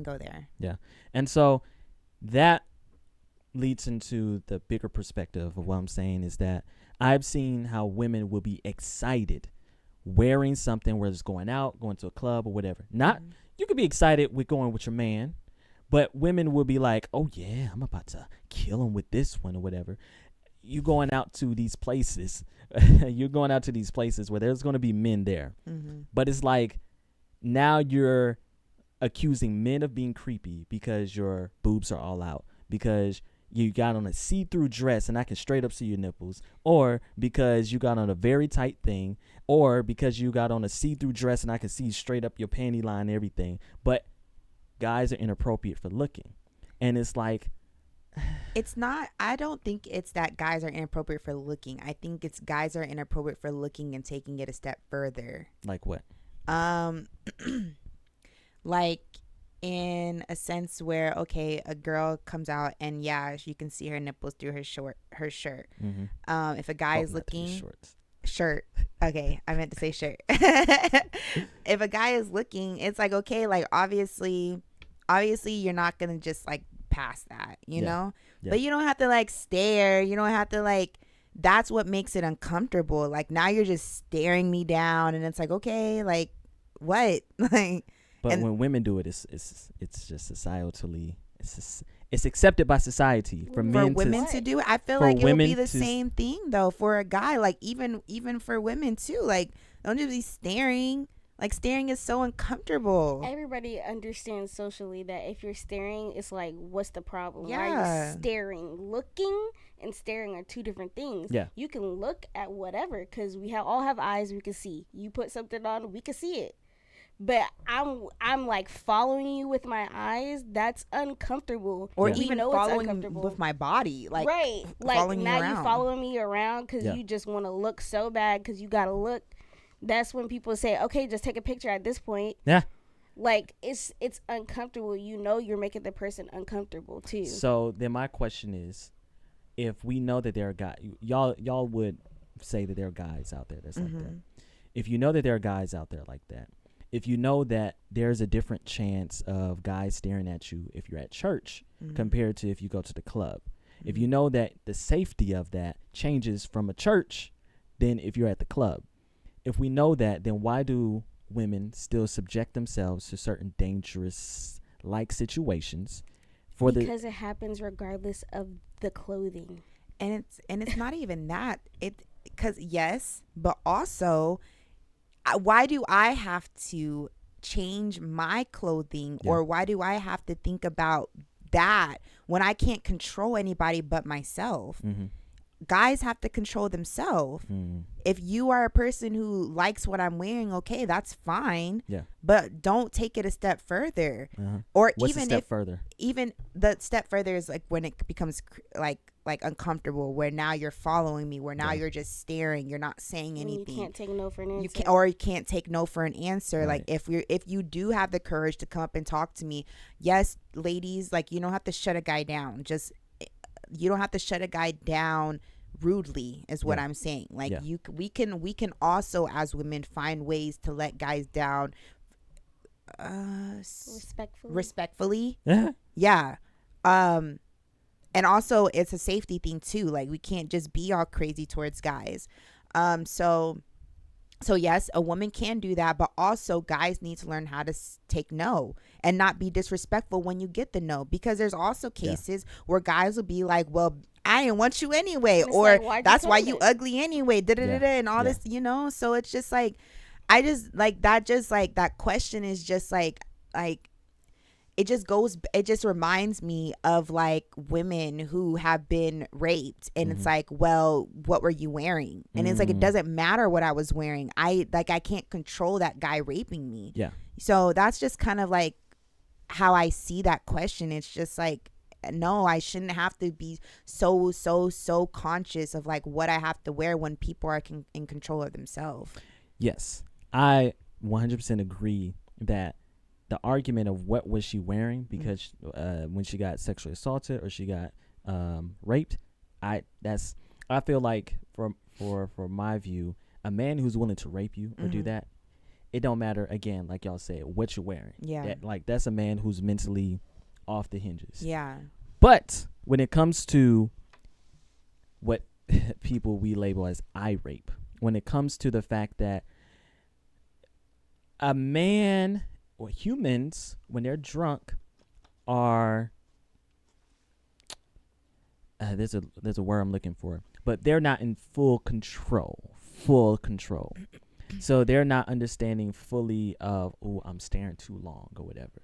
go there. Yeah. And so that leads into the bigger perspective of what I'm saying, is that I've seen how women will be excited wearing something, whether it's going out, going to a club or whatever. Not, you could be excited with going with your man, but women will be like, oh yeah, I'm about to kill him with this one or whatever. You going out to these places, you're going out to these places where there's going to be men there. But it's like, now you're accusing men of being creepy because your boobs are all out, because you got on a see-through dress and I can straight up see your nipples, or because you got on a very tight thing, or because you got on a see-through dress and I can see straight up your panty line and everything. But guys are inappropriate for looking. And it's like, it's not, I don't think it's that guys are inappropriate for looking. I think it's guys are inappropriate for looking and taking it a step further. Like what? Like in a sense where, okay, a girl comes out and you can see her nipples through her shirt. If a guy is looking, shirt. Okay, I meant to say shirt. If a guy is looking, it's like, okay, like obviously you're not gonna just like past that, you know. But you don't have to like stare, you don't have to like, that's what makes it uncomfortable. Like, now you're just staring me down and it's like, okay, like what? Like, but when women do it, it's just societally, it's accepted by society for women to do it. I feel like it would be the same thing though for a guy. Like even for women too. Like, don't just be staring. Like, staring is so uncomfortable. Everybody understands socially that if you're staring, it's like, what's the problem? Yeah. Why are you staring? Looking and staring are two different things. Yeah. You can look at whatever, because we all have eyes we can see. You put something on, we can see it. But I'm like following you with my eyes. That's uncomfortable. Or even following with my body, like right. Like now you following me around because Yeah. you just want to look so bad because you gotta look. That's when people say, okay, just take a picture at this point. Yeah. Like, it's uncomfortable. You know, you're making the person uncomfortable too. So then my question is, if we know that there are guys, y'all would say that there are guys out there that's like that. If you know that there are guys out there like that, if you know that there's a different chance of guys staring at you if you're at church compared to if you go to the club, if you know that the safety of that changes from a church than if you're at the club, if we know that, then why do women still subject themselves to certain dangerous like situations because it happens regardless of the clothing. And it's not even that. Because yes, but also, why do I have to change my clothing, or why do I have to think about that when I can't control anybody but myself? Mm-hmm. Guys have to control themselves. If you are a person who likes what I'm wearing, okay, that's fine. Yeah. But don't take it a step further. Or what's even a step further? Even the step further is like when it becomes like uncomfortable, where now you're following me, where now you're just staring, you're not saying anything. You can't take no for an answer. You can't take no for an answer. Right. Like if you do have the courage to come up and talk to me, yes, ladies, like you don't have to shut a guy down. You don't have to shut a guy down rudely is what I'm saying. Like we can also as women find ways to let guys down respectfully. Yeah. And also it's a safety thing too. Like we can't just be all crazy towards guys. So yes, a woman can do that, but also guys need to learn how to take no and not be disrespectful when you get the no, because there's also cases where guys will be like, well, I didn't want you anyway, or like, that's why you ugly anyway, and all this, so it's just like, I just like that, just like that question is just like it just reminds me of like women who have been raped, and it's like, well, what were you wearing? And it's like, it doesn't matter what I was wearing. I can't control that guy raping me. Yeah. So that's just kind of like how I see that question. It's just like, no, I shouldn't have to be so conscious of like what I have to wear when people are in control of themselves. Yes, I 100% agree that the argument of what was she wearing, because when she got sexually assaulted or she got raped, I feel like for my view, a man who's willing to rape you or do that, it don't matter, again, like y'all said, what you're wearing. Yeah. That's a man who's mentally off the hinges. Yeah. But when it comes to what people we label as eye rape, when it comes to the fact that a man or humans, when they're drunk, are there's a word I'm looking for, but they're not in full control. So they're not understanding fully of, oh, I'm staring too long or whatever.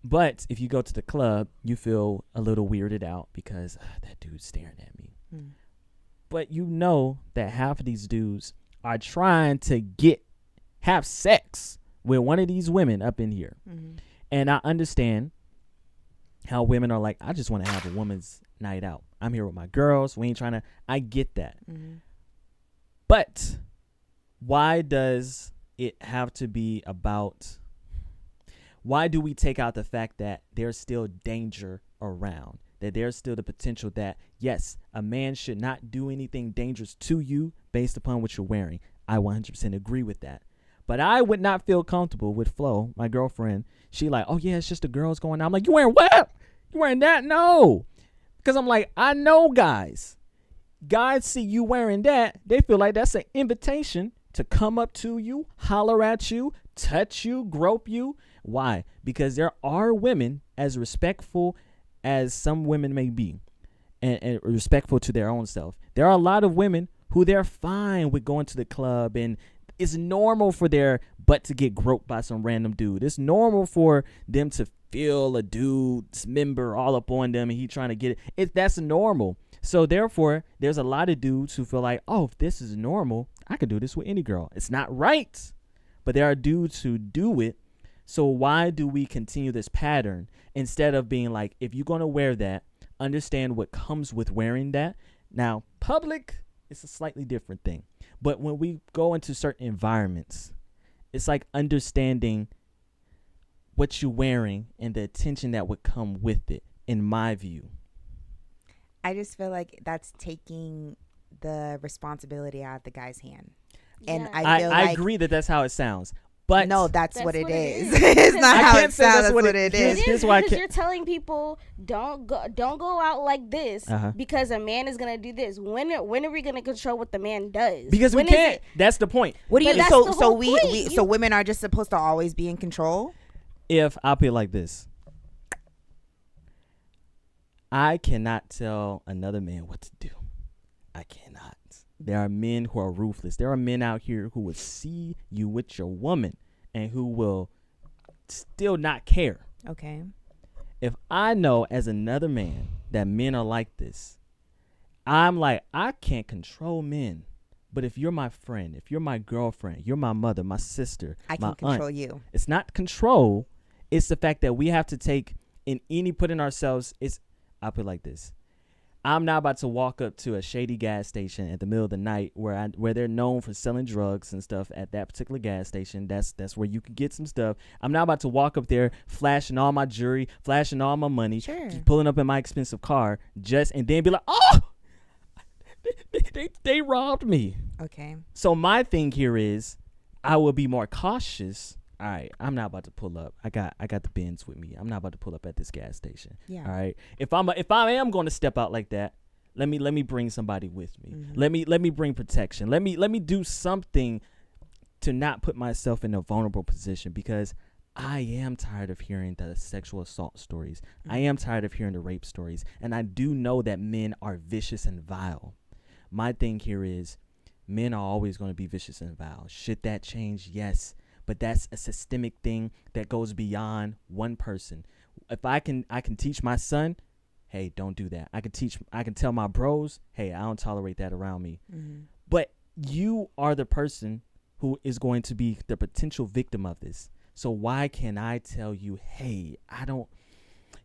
But if you go to the club, you feel a little weirded out because that dude's staring at me. But you know that half of these dudes are trying to have sex with one of these women up in here. And I understand how women are like, I just want to have a woman's night out. I'm here with my girls. We ain't trying to. I get that. But why does it have to be about? Why do we take out the fact that there's still danger around? That there's still the potential that, yes, a man should not do anything dangerous to you based upon what you're wearing. I 100% agree with that. But I would not feel comfortable with Flo, my girlfriend. She like, oh, yeah, it's just the girls going out. I'm like, you wearing what? You wearing that? No. Because I'm like, I know guys. Guys see you wearing that. They feel like that's an invitation to come up to you, holler at you, touch you, grope you. Why? Because there are women, as respectful as some women may be, and respectful to their own self. There are a lot of women who they're fine with going to the club, and it's normal for their butt to get groped by some random dude. It's normal for them to feel a dude's member all up on them and he trying to get it. That's normal. So therefore, there's a lot of dudes who feel like, oh, if this is normal, I could do this with any girl. It's not right. But there are dudes who do it. So why do we continue this pattern instead of being like, if you're going to wear that, understand what comes with wearing that. Now, public is a slightly different thing. But when we go into certain environments, it's like understanding what you're wearing and the attention that would come with it, in my view. I just feel like that's taking the responsibility out of the guy's hand. And I agree that that's how it sounds. But no, that's what it what it is. is. It's not I how can't it say sounds. that's That's what what it it is. is. Here's why I because can't- you're telling people don't go out like this because a man is gonna do this. When are we gonna control what the man does? Because we When is can't. it- That's the point. What do you? But that's So the so whole we point. so women are just supposed to always be in control. If I'll put it like this, I cannot tell another man what to do. I cannot. There are men who are ruthless. There are men out here who will see you with your woman and who will still not care. Okay. If I know as another man that men are like this, I'm like, I can't control men. But if you're my friend, if you're my girlfriend, you're my mother, my sister, I my can control aunt, you. it's not control. It's the fact that we have to take put in ourselves. I'll put it like this. I'm not about to walk up to a shady gas station at the middle of the night where they're known for selling drugs and stuff at that particular gas station. That's where you can get some stuff. I'm not about to walk up there flashing all my jewelry, flashing all my money, Sure. pulling up in my expensive car and then be like, oh, they robbed me. Okay. So my thing here is I will be more cautious. All right, I'm not about to pull up. I got the Benz with me. I'm not about to pull up at this gas station. Yeah. All right. If I am going to step out like that, let me bring somebody with me. Mm-hmm. Let me bring protection. Let me do something to not put myself in a vulnerable position, because I am tired of hearing the sexual assault stories. I am tired of hearing the rape stories, and I do know that men are vicious and vile. My thing here is men are always going to be vicious and vile. Should that change? Yes. But that's a systemic thing that goes beyond one person. If I can teach my son, hey, don't do that. I can tell my bros, hey, I don't tolerate that around me. Mm-hmm. But you are the person who is going to be the potential victim of this. So why can I tell you, hey,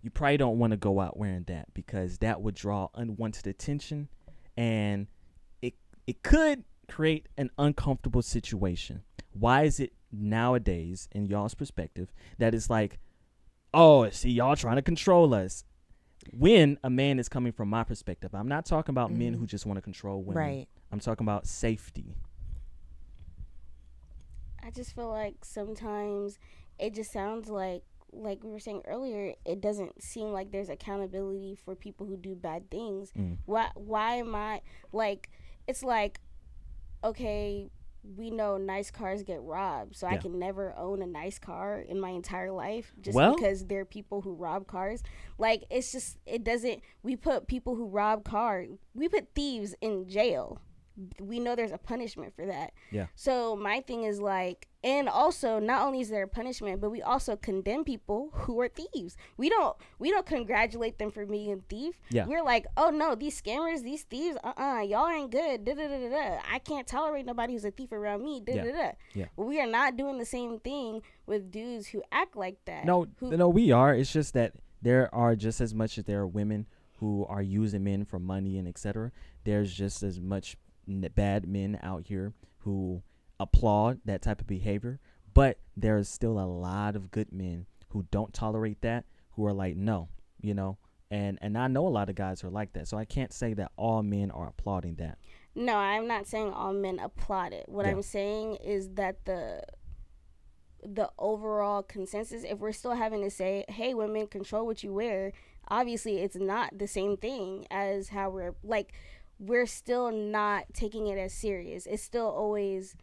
you probably don't want to go out wearing that, because that would draw unwanted attention, and it could create an uncomfortable situation. Why is it nowadays, in y'all's perspective, that it's like, oh, see, y'all trying to control us? When a man is coming from my perspective, I'm not talking about men who just want to control women. Right. I'm talking about safety. I just feel like sometimes it just sounds like we were saying earlier, it doesn't seem like there's accountability for people who do bad things. Why am I like, it's like, okay, we know nice cars get robbed, so I can never own a nice car in my entire life just because there are people who rob cars. Like, it's just, it doesn't, we put people who rob cars, we put thieves in jail. We know there's a punishment for that. Yeah. So my thing is like, and also not only is there a punishment, but we also condemn people who are thieves. We don't congratulate them for being a thief. Yeah. We're like, oh no, these scammers, these thieves, y'all ain't good. Da, da, da, da, da. I can't tolerate nobody who's a thief around me. Da, da, da. Yeah. But we are not doing the same thing with dudes who act like that. No, we are. It's just that there are just as much as there are women who are using men for money and etc. There's just as much bad men out here who applaud that type of behavior, but there's still a lot of good men who don't tolerate that, who are like, no, and I know a lot of guys who are like that, so I can't say that all men are applauding that. No, I'm not saying all men applaud it. What I'm saying is that the overall consensus, if we're still having to say, hey, women, control what you wear, obviously it's not the same thing as how we're still not taking it as serious. It's still always,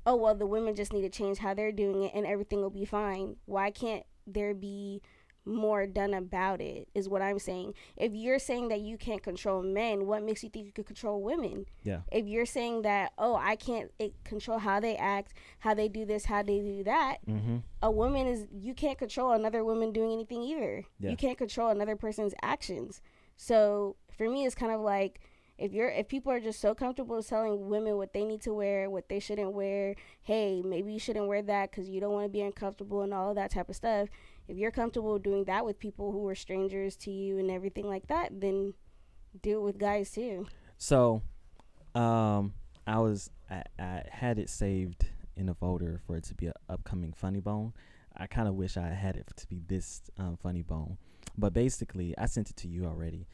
oh, well, the women just need to change how they're doing it and everything will be fine. Why can't there be more done about it, is what I'm saying. If you're saying that you can't control men, what makes you think you could control women? Yeah. If you're saying that, oh, I can't control how they act, how they do this, how they do that, a woman you can't control another woman doing anything either. Yeah. You can't control another person's actions. So for me, it's kind of like, if people are just so comfortable telling women what they need to wear, what they shouldn't wear, hey, maybe you shouldn't wear that because you don't want to be uncomfortable and all of that type of stuff. If you're comfortable doing that with people who are strangers to you and everything like that, then do it with guys too. So, I had it saved in a folder for it to be an upcoming funny bone. I kind of wish I had it to be this funny bone, but basically I sent it to you already.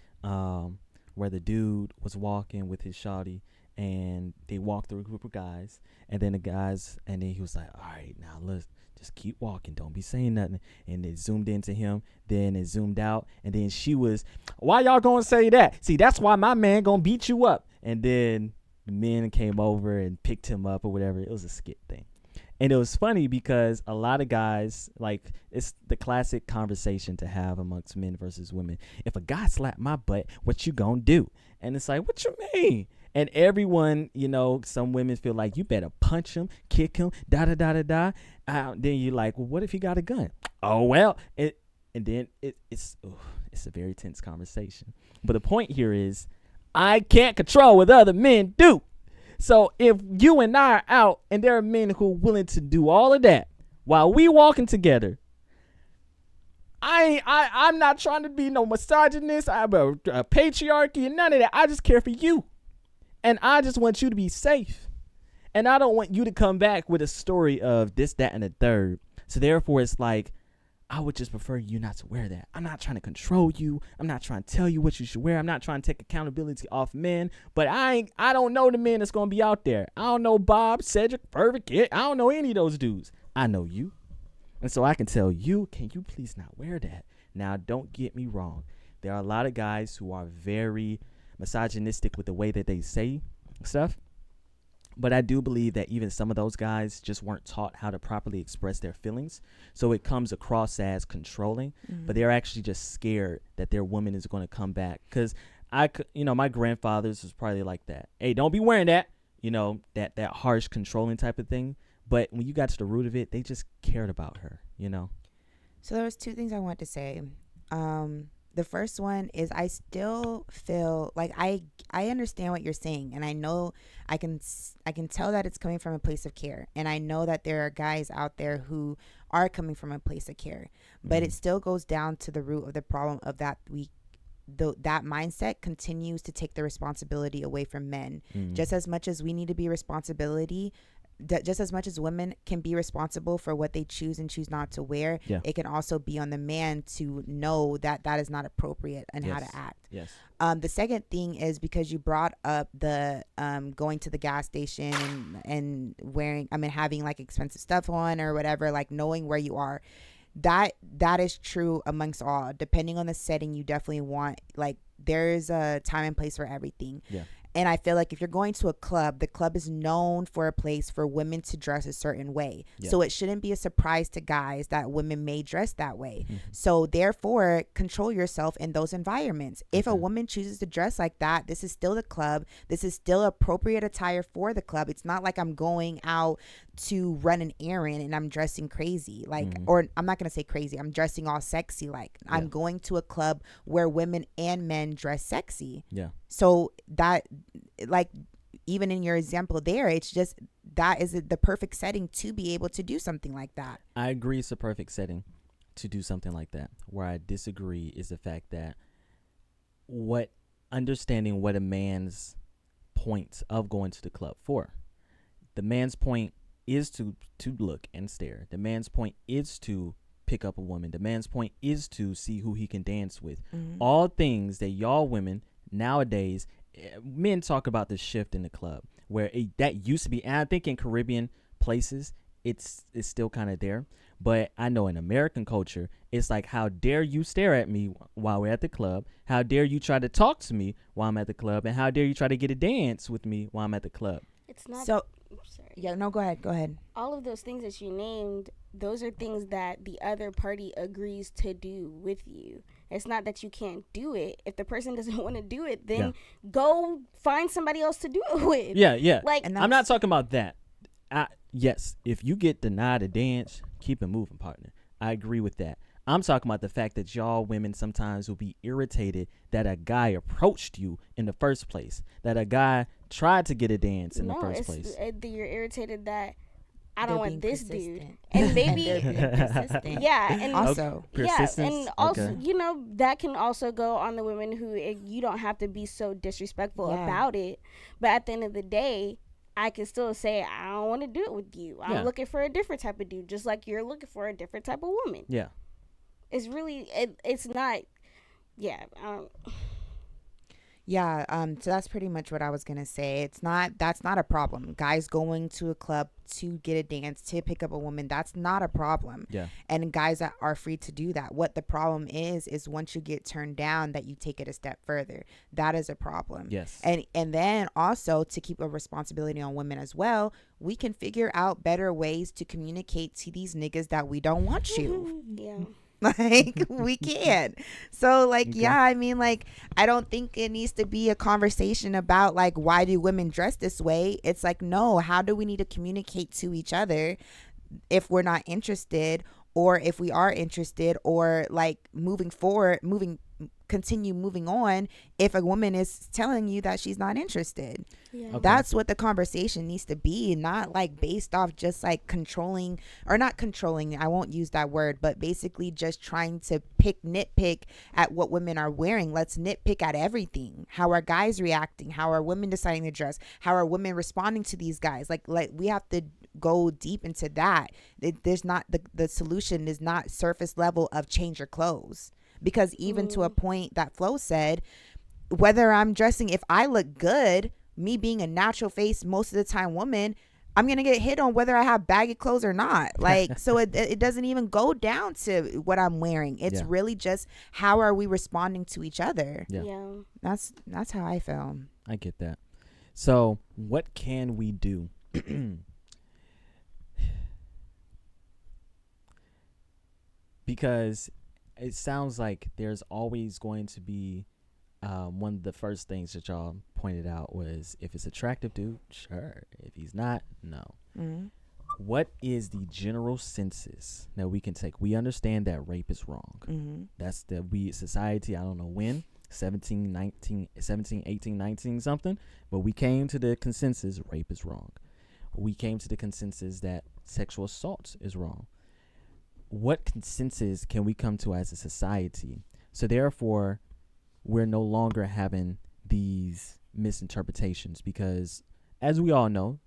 Where the dude was walking with his shawty and they walked through a group of guys, and then he was like, all right, now let's just keep walking, don't be saying nothing. And it zoomed into him, then it zoomed out, and then she was, why y'all gonna say that? See, that's why my man gonna beat you up. And then the men came over and picked him up or whatever. It was a skit thing. And it was funny because a lot of guys, like, it's the classic conversation to have amongst men versus women. If a guy slapped my butt, what you gonna do? And it's like, what you mean? And everyone, some women feel like you better punch him, kick him, da-da-da-da-da. Then you're like, well, what if he got a gun? Oh, well. And then it's a very tense conversation. But the point here is I can't control what other men do. So if you and I are out and there are men who are willing to do all of that while we walking together, I'm not trying to be no misogynist. I'm a patriarchy and none of that. I just care for you. And I just want you to be safe. And I don't want you to come back with a story of this, that, and the third. So therefore, it's like, I would just prefer you not to wear that. I'm not trying to control you. I'm not trying to tell you what you should wear. I'm not trying to take accountability off men. But I don't know the men that's going to be out there. I don't know Bob, Cedric, Perfect Kid. I don't know any of those dudes. I know you. And so I can tell you, can you please not wear that? Now, don't get me wrong. There are a lot of guys who are very misogynistic with the way that they say stuff. But I do believe that even some of those guys just weren't taught how to properly express their feelings. So it comes across as controlling, but they're actually just scared that their woman is going to come back. Because my grandfather's was probably like that. Hey, don't be wearing that, that harsh controlling type of thing. But when you got to the root of it, they just cared about her, So there was two things I want to say. The first one is I still feel like I understand what you're saying, and I know I can tell that it's coming from a place of care, and I know that there are guys out there who are coming from a place of care, but it still goes down to the root of the problem of that that mindset continues to take the responsibility away from men. Just as much as we need to be just as much as women can be responsible for what they choose and choose not to wear, it can also be on the man to know that that is not appropriate and how to act. Yes. The second thing is because you brought up the going to the gas station and having like expensive stuff on or whatever, like knowing where you are. That is true amongst all. Depending on the setting, you definitely want, like, there's a time and place for everything. Yeah. And I feel like if you're going to a club, the club is known for a place for women to dress a certain way. Yeah. So it shouldn't be a surprise to guys that women may dress that way. So therefore, control yourself in those environments. If a woman chooses to dress like that, this is still the club. This is still appropriate attire for the club. It's not like I'm going out to run an errand and I'm dressing crazy. Or I'm not going to say crazy. I'm dressing all sexy. I'm going to a club where women and men dress sexy. Yeah. So that, even in your example there, it's just that is the perfect setting to be able to do something like that. I agree it's a perfect setting to do something like that. Where I disagree is the fact that understanding what a man's point of going to the club for. The man's point is to look and stare. The man's point is to pick up a woman. The man's point is to see who he can dance with. All things that y'all women nowadays, men talk about the shift in the club where that used to be, and I think in Caribbean places it's still kind of there, but I know in American culture it's like, how dare you stare at me while we're at the club, how dare you try to talk to me while I'm at the club, and how dare you try to get a dance with me while I'm at the club. It's not so sorry. Yeah, no, go ahead. All of those things that you named, those are things that the other party agrees to do with you. It's not that you can't do it. If the person doesn't want to do it, then go find somebody else to do it with. Yeah. I'm not talking about that. Yes, if you get denied a dance, keep it moving, partner. I agree with that. I'm talking about the fact that y'all women sometimes will be irritated that a guy approached you in the first place, that a guy tried to get a dance in the first place. You're irritated that I don't want this dude, and maybe and also persistence. And also that can also go on the women who you don't have to be so disrespectful about it, but at the end of the day, I can still say I don't want to do it with you. I'm looking for a different type of dude, just like you're looking for a different type of woman. Yeah, it's really it's not. Yeah. Yeah, so that's pretty much what I was gonna say. That's not a problem. Guys going to a club to get a dance, to pick up a woman, that's not a problem. Yeah. And guys that are free to do that. What the problem is once you get turned down that you take it a step further. That is a problem. Yes. And then also to keep a responsibility on women as well, we can figure out better ways to communicate to these niggas that we don't want you. Yeah. Like we can. So like Okay. yeah, I mean like I don't think it needs to be a conversation about like why do women dress this way. It's like no, how do we need to communicate to each other if we're not interested, or if we are interested, or like continue moving on if a woman is telling you that she's not interested. Yeah. Okay. That's what the conversation needs to be, not like based off just like controlling, or not controlling, I won't use that word, but basically just trying to nitpick at what women are wearing. Let's nitpick at everything. How are guys reacting? How are women deciding to dress? How are women responding to these guys? Like we have to go deep into that. There's not the solution is not surface level of change your clothes, because even to a point that Flo said, whether I'm dressing, if I look good, me being a natural face most of the time woman, I'm gonna get hit on whether I have baggy clothes or not. Like so it doesn't even go down to what I'm wearing. It's Yeah. really just how are we responding to each other. Yeah. Yeah. That's how I feel. I get that. So what can we do? Because it sounds like there's always going to be one of the first things that y'all pointed out was if it's attractive dude, sure. If he's not, no. Mm-hmm. What is the general census that we can take? We understand that rape is wrong. Mm-hmm. That's the society, I don't know when, 17, 18, 19 something, but we came to the consensus rape is wrong. We came to the consensus that sexual assault is wrong. What consensus can we come to as a society? So therefore, we're no longer having these misinterpretations, because as we all know,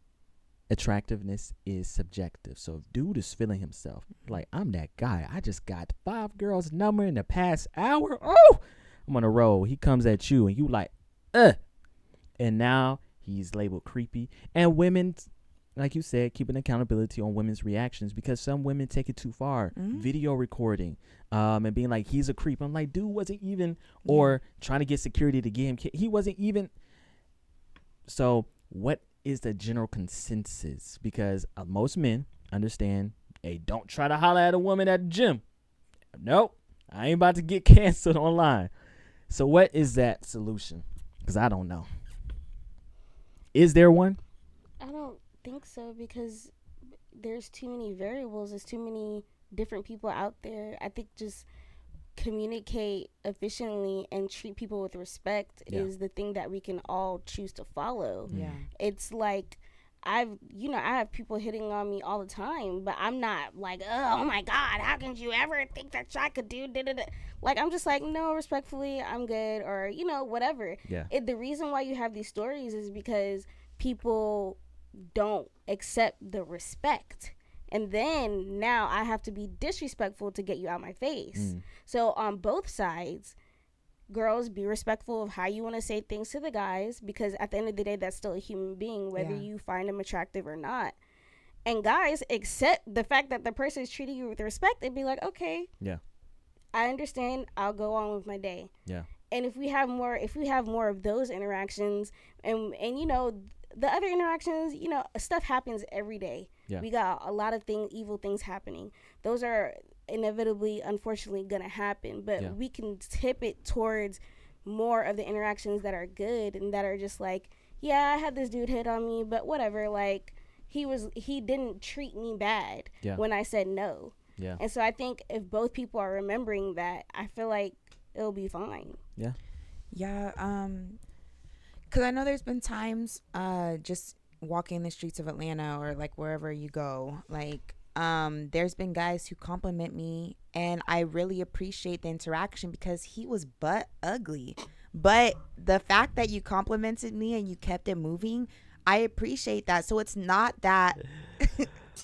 attractiveness is subjective. So if dude is feeling himself like, I'm that guy, I just got 5 girls number in the past hour, oh, I'm on a roll. He comes at you and you like, and now he's labeled creepy. And women, like you said, keeping accountability on women's reactions, because some women take it too far. Mm-hmm. Video recording and being like, he's a creep. I'm like, dude wasn't even, or trying to get security to get him. He wasn't even. So what is the general consensus? Because most men understand, hey, don't try to holler at a woman at the gym. Nope, I ain't about to get canceled online. So what is that solution? Because I don't know. Is there one? I don't think so, because there's too many variables. There's too many different people out there. I think just communicate efficiently and treat people with respect is the thing that we can all choose to follow. Yeah. It's like I have people hitting on me all the time, but I'm not like, oh my God, how can you ever think that I could do da-da-da? Like, I'm just like, no, respectfully, I'm good, or, whatever. Yeah. The reason why you have these stories is because people don't accept the respect. And then now I have to be disrespectful to get you out my face. So on both sides, girls, be respectful of how you want to say things to the guys, because at the end of the day, that's still a human being, whether you find them attractive or not. And guys, accept the fact that the person is treating you with respect and be like, okay, Yeah. I understand. I'll go on with my day. Yeah. And if we have more of those interactions, and the other interactions, stuff happens every day. Yeah. We got a lot of evil things happening. Those are inevitably, unfortunately, gonna happen. But we can tip it towards more of the interactions that are good and that are just like, yeah, I had this dude hit on me, but whatever. Like, he didn't treat me bad when I said no. Yeah. And so I think if both people are remembering that, I feel like it'll be fine. Yeah. Yeah. Because I know there's been times just walking the streets of Atlanta or like wherever you go, like there's been guys who compliment me and I really appreciate the interaction because he was butt ugly. But the fact that you complimented me and you kept it moving, I appreciate that. So it's not that.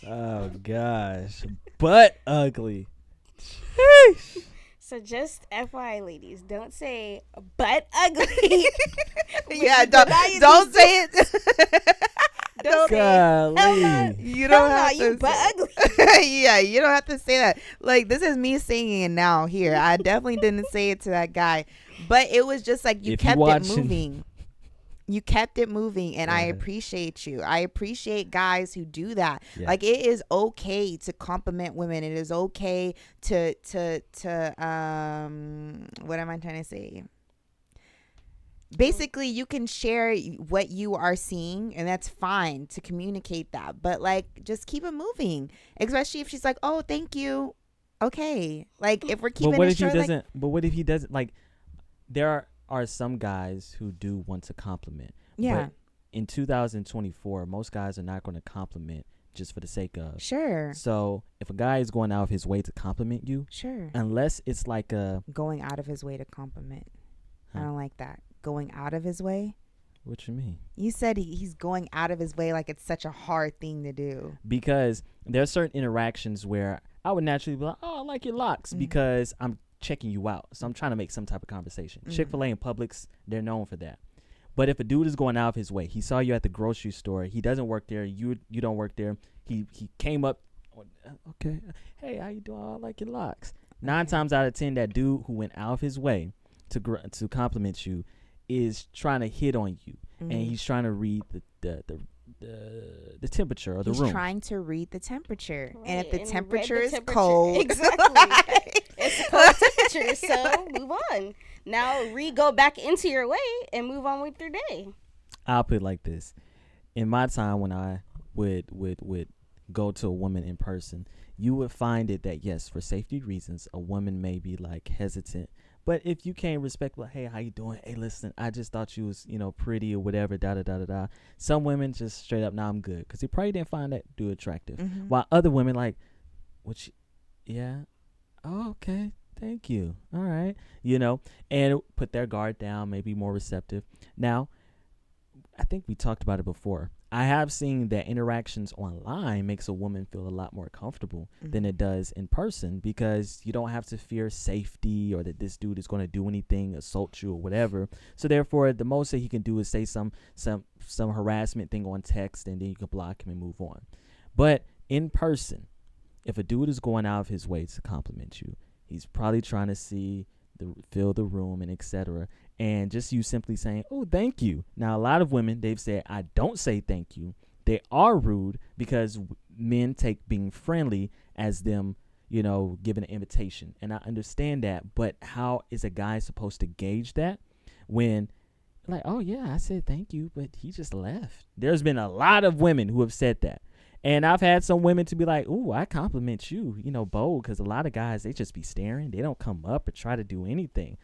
Oh gosh, butt ugly. So just FYI, ladies, don't say butt ugly. Yeah, don't say it. Don't say Golly. You don't have you to butt say- ugly. Yeah, you don't have to say that. Like, this is me saying it now here. I definitely didn't say it to that guy, but it was just like you If you kept it watching- moving. You kept it moving, and I Yeah. appreciate you. I appreciate guys who do that. Yeah. Like, it is okay to compliment women. It is okay to what am I trying to say? Basically, you can share what you are seeing, and that's fine to communicate that. But like, just keep it moving, especially if she's like, "Oh, thank you." Okay, like if we're keeping But what it if he short, doesn't? like, But what if he doesn't? Like, there are some guys who do want to compliment. yeah, But in 2024, most guys are not going to compliment just for the sake of. sure, So if a guy is going out of his way to compliment you, sure. unless it's like a, Going out of his way to compliment. I Huh. don't like that. Going out of his way. what you mean? You said he's going out of his way like it's such a hard thing to do. Because there are certain interactions where I would naturally be like, "Oh, I like your locks," because I'm checking you out. So I'm trying to make some type of conversation. Chick-fil-A and Publix, they're known for that. But if a dude is going out of his way, he saw you at the grocery store, he doesn't work there, you don't work there, he came up, okay, hey, how you doing? I like your locks. 9 times out of 10, that dude who went out of his way to compliment you is trying to hit on you, and he's trying to read the temperature of the He's room. trying to read the temperature, Right, and if the and read temperature the is temperature. cold, Exactly. It's a cold temperature, so move on. Now go back into your way and move on with your day. I'll put it like this. In my time when I would go to a woman in person, you would find it that, yes, for safety reasons, a woman may be like hesitant. But if you can't respect, like, hey, how you doing? Hey, listen, I just thought you was, pretty or whatever, da-da-da-da-da. Some women just straight up, nah, I'm good. Because they probably didn't find that dude attractive. While other women like, yeah, oh, okay, thank you. All right. And put their guard down, maybe more receptive. Now, I think we talked about it before. I have seen that interactions online makes a woman feel a lot more comfortable than it does in person, because you don't have to fear safety or that this dude is going to do anything, assault you or whatever. So therefore, the most that he can do is say some harassment thing on text, and then you can block him and move on. But in person, if a dude is going out of his way to compliment you, he's probably trying to fill the room and etc. And just you simply saying, "Oh, thank you." Now, a lot of women, they've said, I don't say thank you. They are rude because men take being friendly as them, giving an invitation. And I understand that. But how is a guy supposed to gauge that when, like, oh, yeah, I said thank you, but he just left? There's been a lot of women who have said that. And I've had some women to be like, "Ooh, I compliment you, bold," because a lot of guys, they just be staring. They don't come up or try to do anything.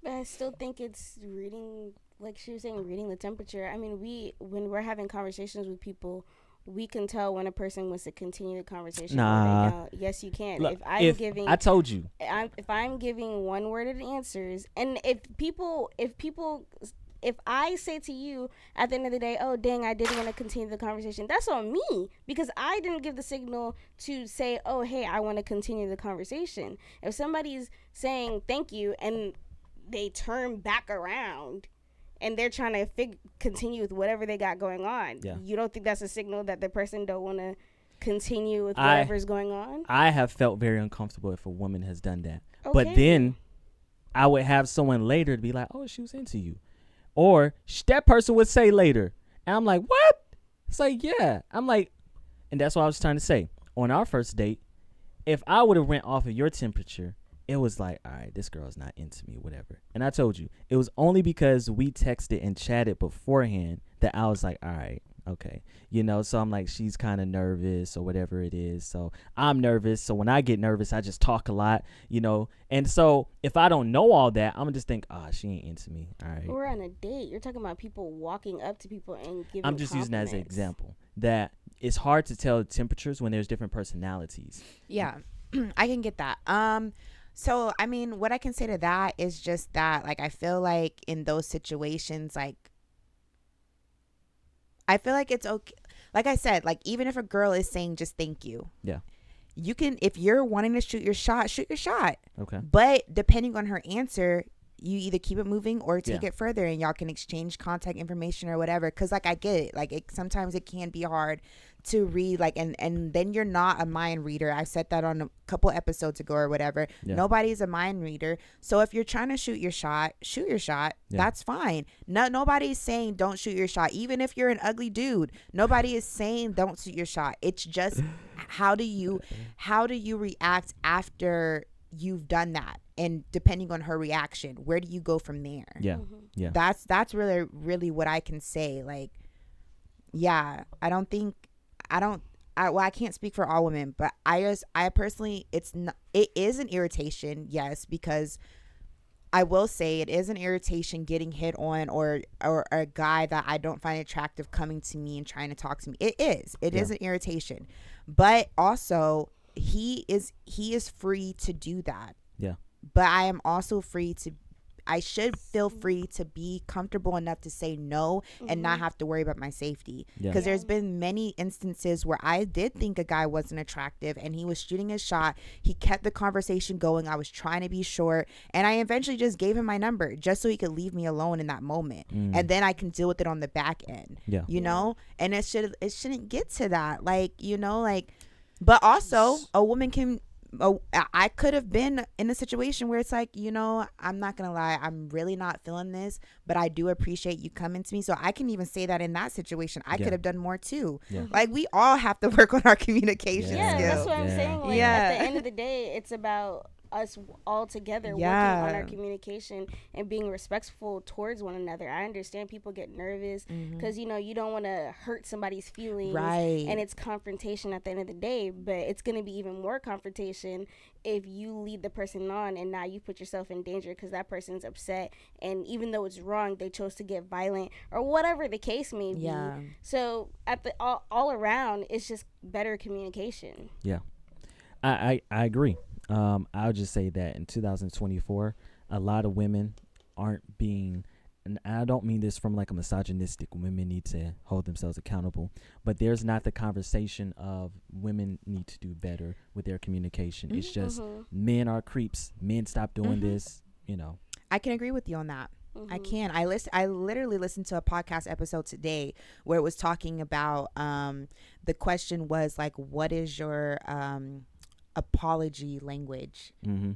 But I still think it's reading, like she was saying, reading the temperature. I mean, when we're having conversations with people, we can tell when a person wants to continue the conversation. Nah. Or they don't. Yes, you can. Look, If I told you. if I'm giving one-worded answers, and if I say to you at the end of the day, "Oh, dang, I didn't want to continue the conversation," that's on me, because I didn't give the signal to say, "Oh, hey, I want to continue the conversation." If somebody's saying thank you and they turn back around and they're trying to continue with whatever they got going on, you don't think that's a signal that the person don't want to continue with whatever's going on? I have felt very uncomfortable if a woman has done that. Okay. But then I would have someone later to be like, "Oh, she was into you." Or that person would say later. And I'm like, "What?" It's like, yeah. I'm like, and that's what I was trying to say. On our first date, if I would have went off of your temperature, it was like, all right, this girl's not into me, whatever. And I told you, it was only because we texted and chatted beforehand that I was like, all right, okay. So I'm like, she's kind of nervous or whatever it is. So I'm nervous. So when I get nervous, I just talk a lot, And so if I don't know all that, I'm going to just think, she ain't into me. All right. We're on a date. You're talking about people walking up to people and giving I'm just using that as an compliments. example. That it's hard to tell the temperatures when there's different personalities. Yeah, I can get that. So, I mean, what I can say to that is just that, like, I feel like in those situations, like, I feel like it's okay. Like I said, like, even if a girl is saying just thank you. Yeah. you can, if you're wanting to shoot your shot, Okay. but depending on her answer, you either keep it moving or take Yeah. it further, and y'all can exchange contact information or whatever. Because like I get it, like sometimes it can be hard to read, like, and then you're not a mind reader. I said that on a couple episodes ago or whatever. Yeah. Nobody's a mind reader. So if you're trying to shoot your shot. Yeah. That's fine. Nobody's saying don't shoot your shot. Even if you're an ugly dude, nobody is saying don't shoot your shot. It's just how do you react after you've done that, and depending on her reaction, where do you go from there? Yeah. Mm-hmm. Yeah. That's really what I can say. Like, yeah, I can't speak for all women, but I personally, it is an irritation, yes, because I will say it is an irritation getting hit on, or a guy that I don't find attractive coming to me and trying to talk to me. It is an irritation, but also he is free to do that. Yeah. But I am also I should feel free to be comfortable enough to say no and not have to worry about my safety. Yeah. Because there's been many instances where I did think a guy wasn't attractive and he was shooting his shot. He kept the conversation going. I was trying to be short, and I eventually just gave him my number just so he could leave me alone in that moment. And then I can deal with it on the back end. Yeah. You know? And it shouldn't get to that. Like, you know, like, but also a woman can, I could have been in a situation where it's like, you know, I'm not gonna lie, I'm really not feeling this, but I do appreciate you coming to me. So I can even say that in that situation, I could have done more too. Yeah. Like, we all have to work on our communication Yeah, skills. that's what I'm saying. Like, at the end of the day, it's about us all together working on our communication and being respectful towards one another. I understand people get nervous because, you know, you don't want to hurt somebody's feelings. Right. And it's confrontation at the end of the day, but it's going to be even more confrontation if you lead the person on and now you put yourself in danger because that person's upset. And even though it's wrong, they chose to get violent or whatever the case may be. Yeah. So at the all around, it's just better communication. Yeah. I agree. I'll just say that in 2024, a lot of women aren't being, and I don't mean this from like a misogynistic, women need to hold themselves accountable, but there's not the conversation of women need to do better with their communication. It's just men are creeps. Men stop doing this, you know. I can agree with you on that. I can. I literally listened to a podcast episode today where it was talking about, the question was like, what is your, apology language?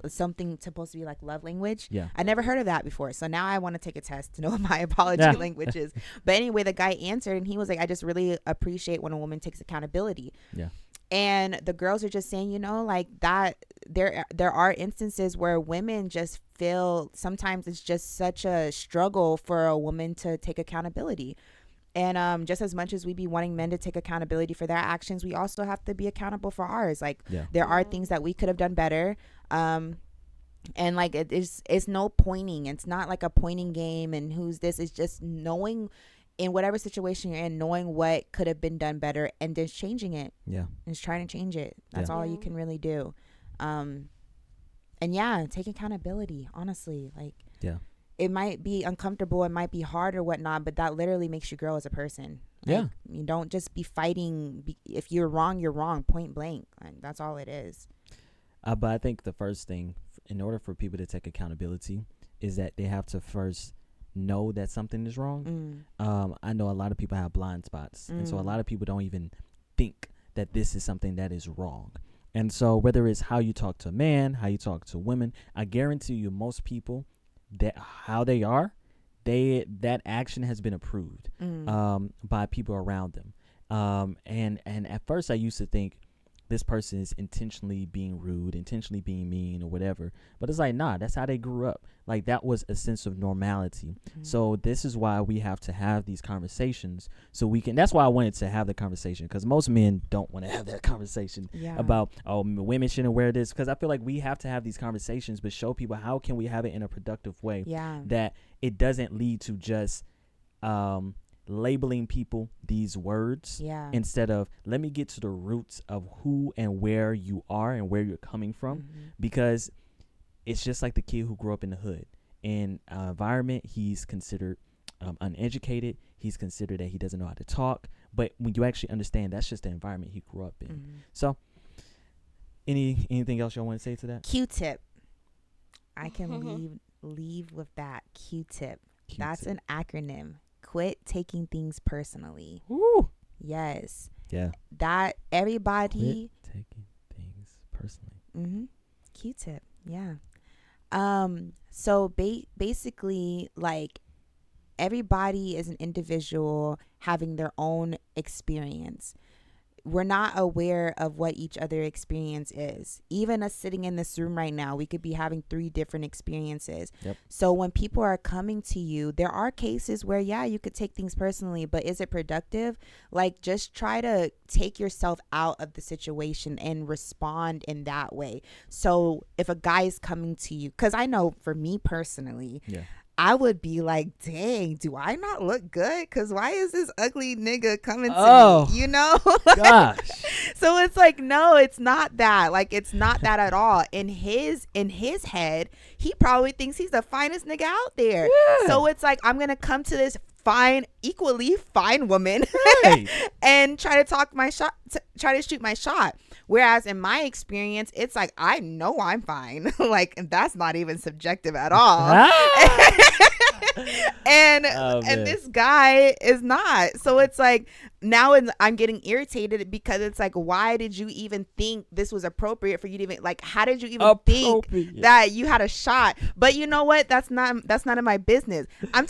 Something supposed to be like love language. Yeah. I never heard of that before, so now I want to take a test to know what my apology language is. But anyway, the guy answered and he was like, I just really appreciate when a woman takes accountability. Yeah. And the girls are just saying, you know, like that there are instances where women just feel sometimes it's just such a struggle for a woman to take accountability. And just as much as we be wanting men to take accountability for their actions, we also have to be accountable for ours. Like, there are things that we could have done better. And like, it's no pointing. It's not like a pointing game and who's this. It's just knowing in whatever situation you're in, knowing what could have been done better and just changing it. Yeah. And just trying to change it. That's all you can really do. And yeah, take accountability, honestly. Like, it might be uncomfortable, it might be hard or whatnot, but that literally makes you grow as a person. Like, you don't just be fighting. If you're wrong, point blank. Like, that's all it is. But I think the first thing, in order for people to take accountability, is that they have to first know that something is wrong. I know a lot of people have blind spots, and so a lot of people don't even think that this is something that is wrong. And so whether it's how you talk to a man, how you talk to women, I guarantee you most people, that how they are, that action has been approved by people around them. And at first I used to think this person is intentionally being rude, intentionally being mean or whatever. But it's like, nah, that's how they grew up. Like, that was a sense of normality. So this is why we have to have these conversations so we can, that's why I wanted to have the conversation, because most men don't want to have that conversation about, oh, women shouldn't wear this, because I feel like we have to have these conversations, but show people how can we have it in a productive way that it doesn't lead to just labeling people these words instead of let me get to the roots of who and where you are and where you're coming from, because it's just like the kid who grew up in the hood. In environment, he's considered uneducated. He's considered that he doesn't know how to talk. But when you actually understand, that's just the environment he grew up in. So Anything else y'all want to say to that? Q-tip. I can leave with that. Q-tip. That's an acronym. Quit taking things personally. Woo. Yes. Yeah. That everybody. Quit taking things personally. Mm-hmm. Q-tip. Yeah. So basically, like, everybody is an individual having their own experience. We're not aware of what each other experience is. Even us sitting in this room right now, we could be having 3 different experiences. Yep. So when people are coming to you, there are cases where, yeah, you could take things personally, but is it productive? Like, just try to take yourself out of the situation and respond in that way. So if a guy is coming to you, because I know for me personally, Yeah. I would be like, dang, do I not look good? Because why is this ugly nigga coming to me? You know? Gosh. So it's like, no, it's not that. Like, it's not that at all. In his head, he probably thinks he's the finest nigga out there. Yeah. So it's like, I'm going to come to this equally fine woman Right. and try to talk my shot, try to shoot my shot. Whereas in my experience, it's like, I know I'm fine. Like, that's not even subjective at all. And this guy is not. So it's like, now I'm getting irritated because it's like, why did you even think this was appropriate for you to even, like, how did you even think that you had a shot? But you know what? That's not in my business. I'm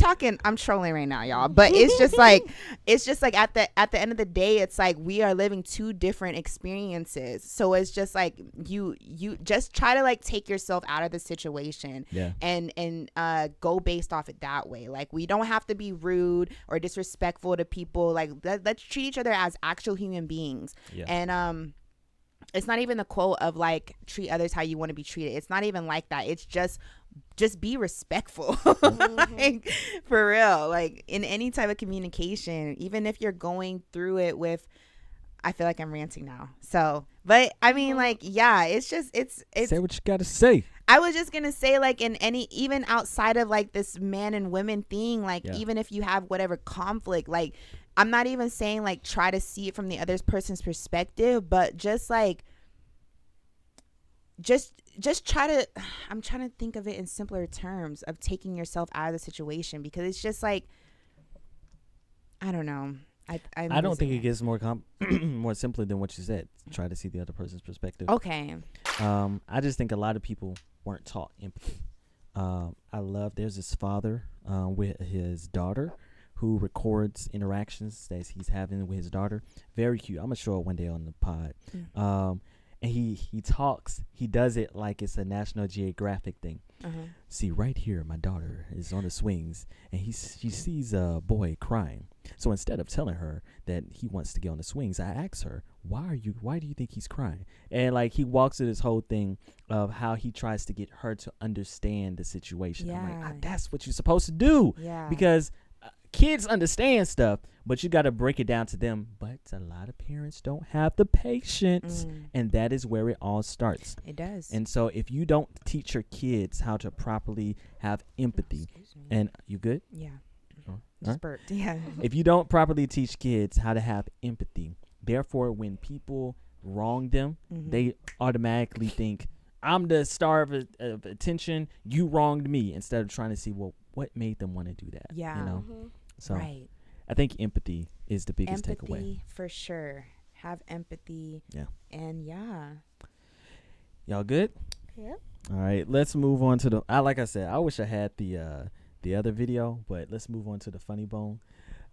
trolling right now, y'all. But it's just like at the end of the day, it's like we are living 2 different experiences. So it's just like you just try to, like, take yourself out of the situation, and go based off it that way. Like, we don't have to be rude or disrespectful to people. Like, let's treat each other as actual human beings. And it's not even the quote of, like, treat others how you want to be treated. It's not even like that. It's just be respectful. Like, for real. Like, in any type of communication, even if you're going through it with, I feel like I'm ranting now. So, but I mean, like, yeah, it's just, it's say what you gotta say. I was just gonna say, like, in any, even outside of, like, this man and women thing, like, even if you have whatever conflict, like, I'm not even saying, like, try to see it from the other person's perspective, but just, like, just try to, I'm trying to think of it in simpler terms of taking yourself out of the situation, because it's just like, I don't know. I don't think it gets more more simpler than what you said. Try to see the other person's perspective. Okay. I just think a lot of people weren't taught empathy. There's this father with his daughter who records interactions that he's having with his daughter. Very cute. I'm gonna show it one day on the pod. And he talks. He does it like it's a National Geographic thing. See, right here, my daughter is on the swings, and she sees a boy crying. So instead of telling her that he wants to get on the swings, I ask her, why do you think he's crying? And, like, he walks through this whole thing of how he tries to get her to understand the situation. I'm like, that's what you're supposed to do. Because kids understand stuff, but you got to break it down to them. But a lot of parents don't have the patience, and that is where it all starts. It does. And so if you don't teach your kids how to properly have empathy, and you good? Yeah. Just burped. Yeah. If you don't properly teach kids how to have empathy, therefore when people wrong them, they automatically think, I'm the star of attention, you wronged me, instead of trying to see, well, what made them want to do that? Yeah. You know? So right. I think empathy is the biggest takeaway. Empathy, for sure. Have empathy. Yeah. And y'all good? Yep. All right, let's move on to like I said, I wish I had the other video, but let's move on to the funny bone.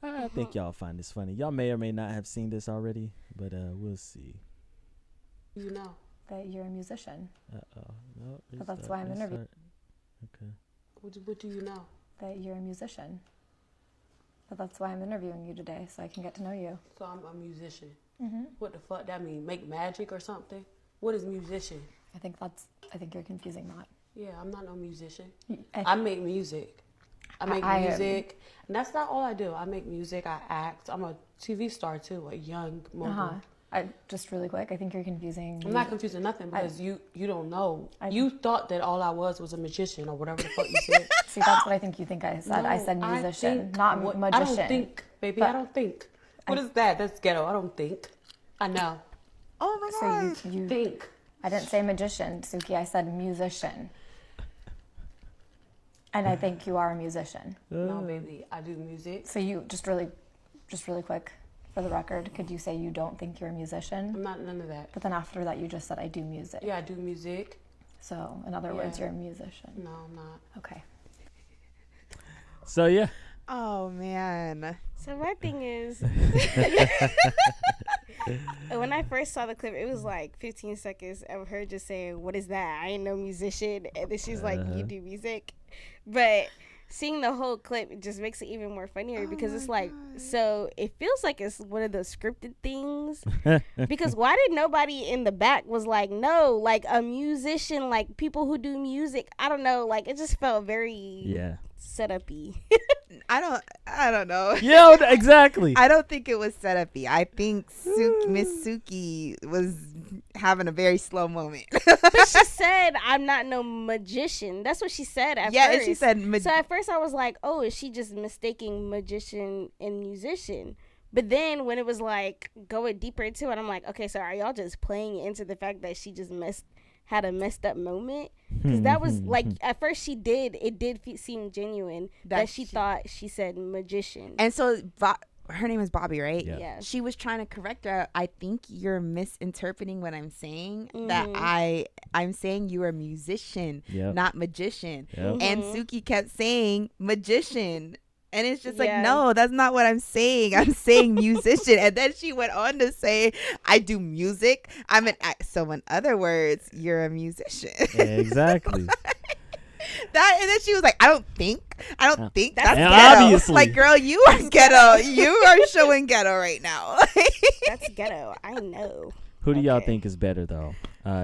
I think y'all find this funny. Y'all may or may not have seen this already, but we'll see. You know that you're a musician. No, but that's why I'm interviewing. Okay. What do you know? That you're a musician. But that's why I'm interviewing you today, so I can get to know you. So I'm a musician. What the fuck that mean? Make magic or something? What is musician? I think you're confusing that. Yeah, I'm not no musician. I make music. I make music. And that's not all I do. I make music. I act. I'm a TV star too, a young mogul. Just really quick, I think you're confusing. I'm not confusing nothing because you don't know. You thought that all I was a magician or whatever the fuck you said. See, that's what I think you think I said. No, I said musician, not magician. I don't think, baby. I don't think. What is that? That's ghetto. I don't think. I know. Oh my God. So you think. I didn't say magician, Suki. I said musician. And I think you are a musician. No, baby, I do music. So you just really quick, for the record, could you say you don't think you're a musician? I'm not none of that. But then after that, you just said I do music. Yeah, I do music. So in other words, you're a musician. No, I'm not. Okay. So yeah. Oh man. So my thing is, when I first saw the clip, it was like 15 seconds of her just saying, "What is that? I ain't no musician." And then she's like, "You do music," but seeing the whole clip, it just makes it even more funnier because it's like, so it feels like it's one of those scripted things. Because why did nobody in the back was like, no, like a musician, like people who do music? I don't know, like it just felt very set up-y. I don't know. Yeah, exactly. I don't think it was set up-y. I think Miss Suki was having a very slow moment. But she said, "I'm not no magician." That's what she said at first. Yeah, and she said so at first I was like, oh, is she just mistaking magician and musician? But then when it was like going deeper into it, I'm like, okay, so are y'all just playing into the fact that she just had a messed up moment? Because that was like, at first it did seem genuine that she thought she said magician. And so her name is Bobby, right? Yeah. She was trying to correct her. I think you're misinterpreting what I'm saying. Mm-hmm. That I'm saying you're a musician, not magician. Yep. And Suki kept saying magician. And it's just like, no, that's not what I'm saying. I'm saying musician. And then she went on to say, I do music. I'm an act. So in other words, you're a musician. Exactly. That, and then she was like, I don't think that's ghetto. Obviously. Like, girl, you are ghetto. You are showing ghetto right now. That's ghetto. I know. Who do y'all think is better though?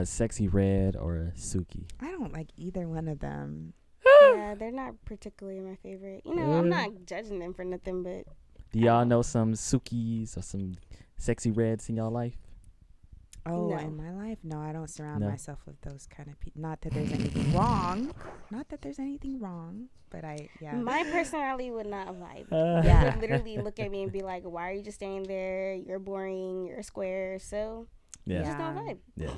Sexy Red or Suki? I don't like either one of them. Yeah, they're not particularly my favorite. You know, I'm not judging them for nothing, but Do y'all know some Sukis or some Sexy Reds in y'all life? Oh, No. in my life? No, I don't surround myself with those kind of people. Not that there's anything wrong. But my personality would not vibe. Yeah. They would literally look at me and be like, why are you just standing there? You're boring. You're a square. So, just don't vibe. Yeah.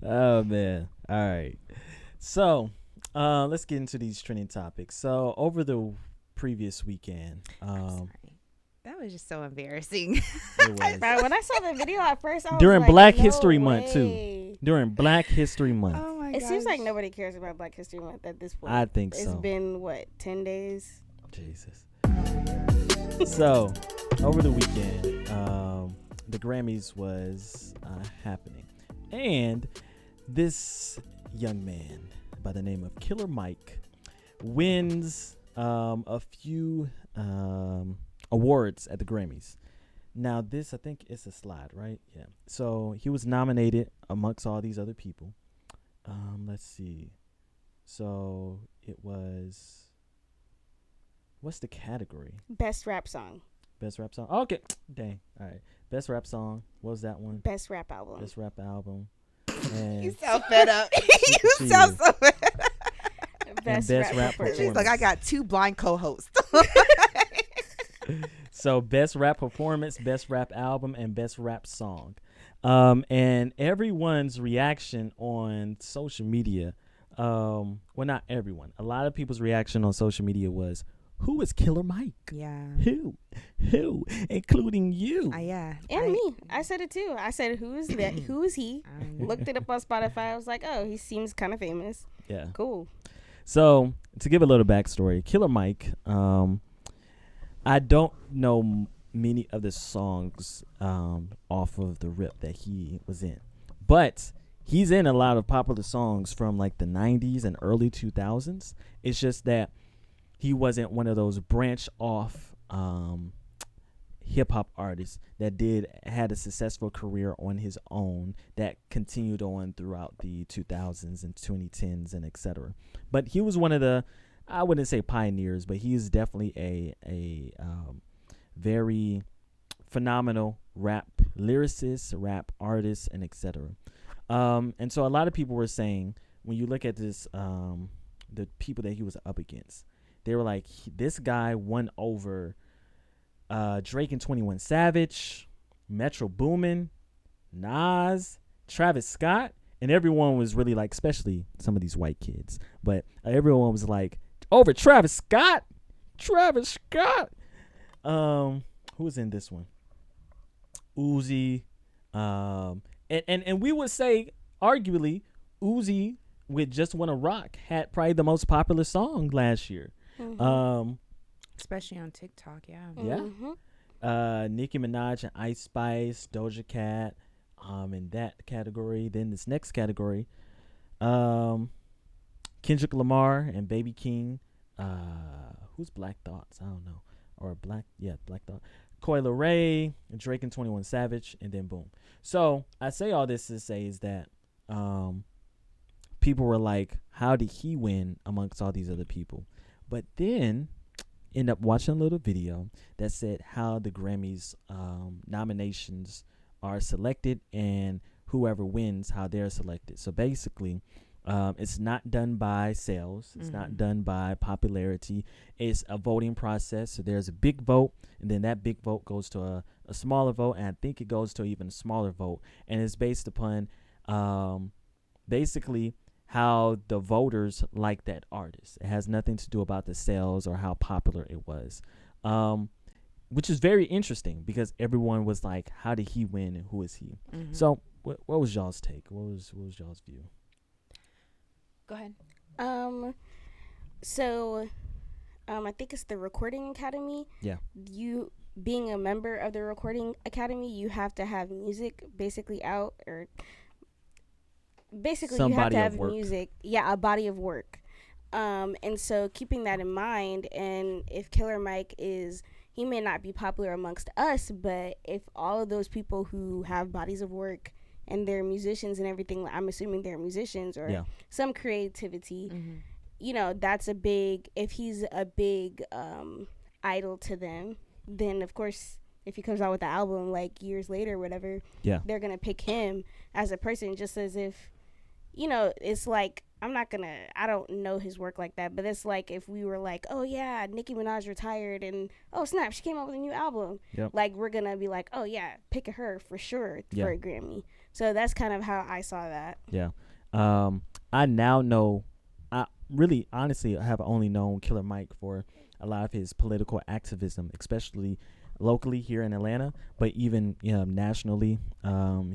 Oh, man. All right. So, let's get into these trending topics. So, over the previous weekend, sorry. That was just so embarrassing. it was Right, when I saw the video at first, I was during like, Black no History Month way. too. During Black History Month. Oh my It seems gosh. like nobody cares about Black History Month at this point. I think It's so. been, 10 days? Jesus. So, over the weekend, the Grammys was happening, and this young man by the name of Killer Mike wins a few awards at the Grammys. Now, this, I think it's a slide, right? Yeah. So he was nominated amongst all these other people. Let's see. So it was. What's the category? Best rap song. Best rap song. Oh, okay. Dang. All right. Best rap song. What was that one? Best rap album. Best rap album. And You sound fed up. You sound so fed up. best rap performance. She's like, I got two blind co-hosts. So best rap performance, best rap album, and best rap song. And everyone's reaction on social media, well, not everyone. A lot of people's reaction on social media was, who is Killer Mike? Yeah. Who? Including you. And me. I said it too. I said, who is that? Who is he? Looked it up on Spotify. I was like, oh, he seems kind of famous. Yeah. Cool. So to give a little backstory, Killer Mike, I don't know many of the songs off of the rip that he was in, but he's in a lot of popular songs from like the 90s and early 2000s. It's just that he wasn't one of those branch off hip hop artists that had a successful career on his own that continued on throughout the 2000s and 2010s and etc. But he was one of the, I wouldn't say pioneers, but he is definitely a very phenomenal rap lyricist, rap artist, and etc. And so a lot of people were saying, when you look at this, the people that he was up against, they were like, this guy won over Drake and 21 Savage, Metro Boomin, Nas, Travis Scott, and everyone was really like, especially some of these white kids, but everyone was like, over Travis Scott. Who was in this one? Uzi. And we would say, arguably, Uzi with Just Wanna Rock had probably the most popular song last year. Especially on TikTok, yeah. Yeah. Nicki Minaj and Ice Spice, Doja Cat, in that category. Then this next category, Kendrick Lamar and Baby King. Who's Black Thoughts? I don't know. Or Black Thought. Coi Leray, Drake and 21 Savage, and then boom. So I say all this to say is that people were like, how did he win amongst all these other people? But then end up watching a little video that said how the Grammys nominations are selected and whoever wins, how they're selected. So basically, it's not done by sales. It's not done by popularity. It's a voting process. So there's a big vote, and then that big vote goes to a smaller vote, and I think it goes to an even smaller vote. And it's based upon basically how the voters like that artist. It has nothing to do about the sales or how popular it was, which is very interesting because everyone was like, how did he win and who is he? So what was y'all's take? What was y'all's view? Go ahead. I think it's the Recording Academy. Yeah. You being a member of the Recording Academy, you have to have music basically out, or basically Some you have to body have of work. music. Yeah, a body of work. And so keeping that in mind, and if Killer Mike he may not be popular amongst us, but if all of those people who have bodies of work and they're musicians and everything, I'm assuming they're musicians or some creativity, you know, if he's a big idol to them, then of course, if he comes out with the album like years later or whatever, they're going to pick him as a person, just as if, you know, it's like, I don't know his work like that, but it's like if we were like, oh yeah, Nicki Minaj retired and oh snap, she came out with a new album. Like we're going to be like, oh yeah, pick her for sure for a Grammy. So that's kind of how I saw that. Yeah. I now know, honestly, I have only known Killer Mike for a lot of his political activism, especially locally here in Atlanta, but even nationally.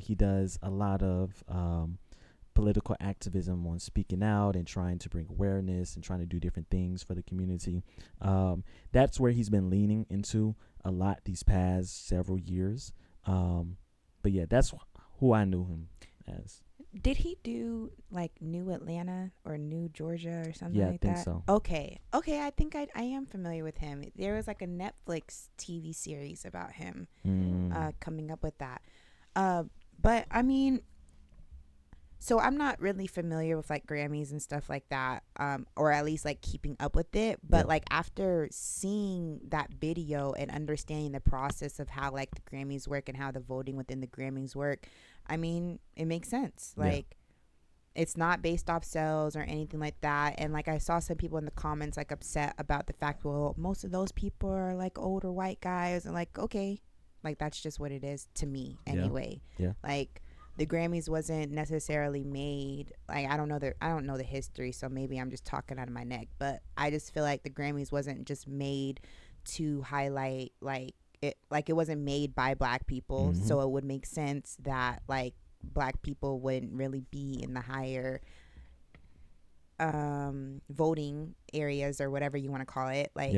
He does a lot of political activism on speaking out and trying to bring awareness and trying to do different things for the community. That's where he's been leaning into a lot these past several years. But yeah, that's who I knew him as. Did he do like New Atlanta or New Georgia or something like that? Yeah, I think so. Okay, I think I am familiar with him. There was like a Netflix TV series about him coming up with that. But I mean, so I'm not really familiar with like Grammys and stuff like that, or at least like keeping up with it. But like after seeing that video and understanding the process of how like the Grammys work and how the voting within the Grammys work, I mean, it makes sense. Like it's not based off sales or anything like that. And like I saw some people in the comments like upset about the fact, well, most of those people are like older white guys, and like, okay, like that's just what it is to me anyway. Like the Grammys wasn't necessarily made, like I don't know the history, so maybe I'm just talking out of my neck, but I just feel like the Grammys wasn't just made to highlight it wasn't made by black people, so it would make sense that like black people wouldn't really be in the higher voting areas or whatever you want to call it. Like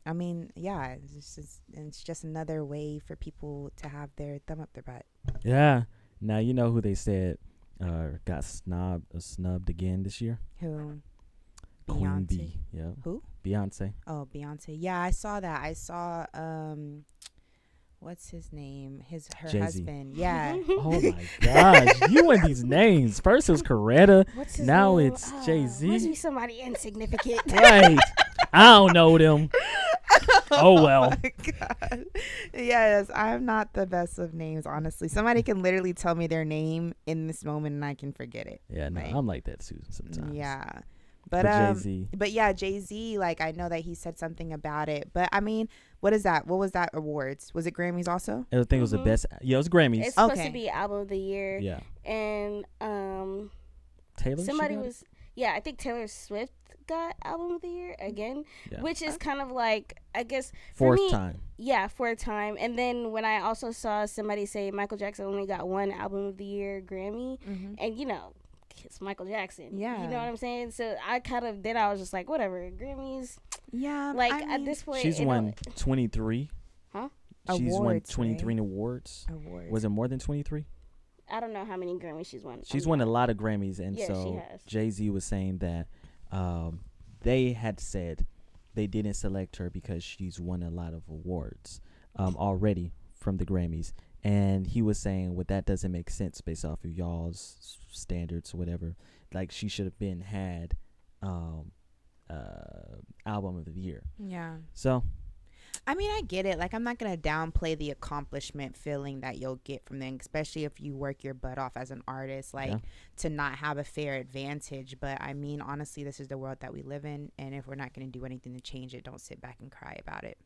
I mean, yeah, it's just another way for people to have their thumb up their butt. Yeah. Now you know who they said got snubbed again this year? Who? Queen Beyonce. B. Yeah. Who? Beyonce. Oh, Beyonce. Yeah, I saw that. I saw what's his name? Her Jay-Z. husband. Yeah. Oh my gosh, you and these names. First it was Coretta. What's his now name? it's Jay-Z. Must be somebody insignificant. Right. I don't know them. Oh well. My God. Yes, I'm not the best of names, honestly. Somebody can literally tell me their name in this moment and I can forget it. Yeah, no, I'm like that too sometimes. Yeah. But Jay-Z. But yeah, Jay-Z, like I know that he said something about it. But I mean, what is that? What was that awards? Was it Grammys also? I think it was the best. Yeah, it was Grammys. It's supposed to be album of the year. Yeah. And Taylor. Somebody was. Yeah, I think Taylor Swift got album of the year again, Yeah. which is kind of like, I guess, fourth for me, time. Yeah, fourth time. And then when I also saw somebody say Michael Jackson only got one album of the year Grammy, and it's Michael Jackson. Yeah. You know what I'm saying? So I I was just like, whatever, Grammys. Yeah. Like, at this point. She's won 23. Huh? She's won Awards, 23 right? awards. Awards. Was it more than 23? I don't know how many Grammys she's won. She's won a lot of Grammys, and Yeah, she so has. Jay-Z was saying that they had said they didn't select her because she's won a lot of awards already from the Grammys. And he was saying, well, that doesn't make sense based off of y'all's standards or whatever. Like, she should have had album of the year. Yeah. So, I mean, I get it. Like, I'm not going to downplay the accomplishment feeling that you'll get from them, especially if you work your butt off as an artist, like, to not have a fair advantage. But, I mean, honestly, this is the world that we live in. And if we're not going to do anything to change it, don't sit back and cry about it.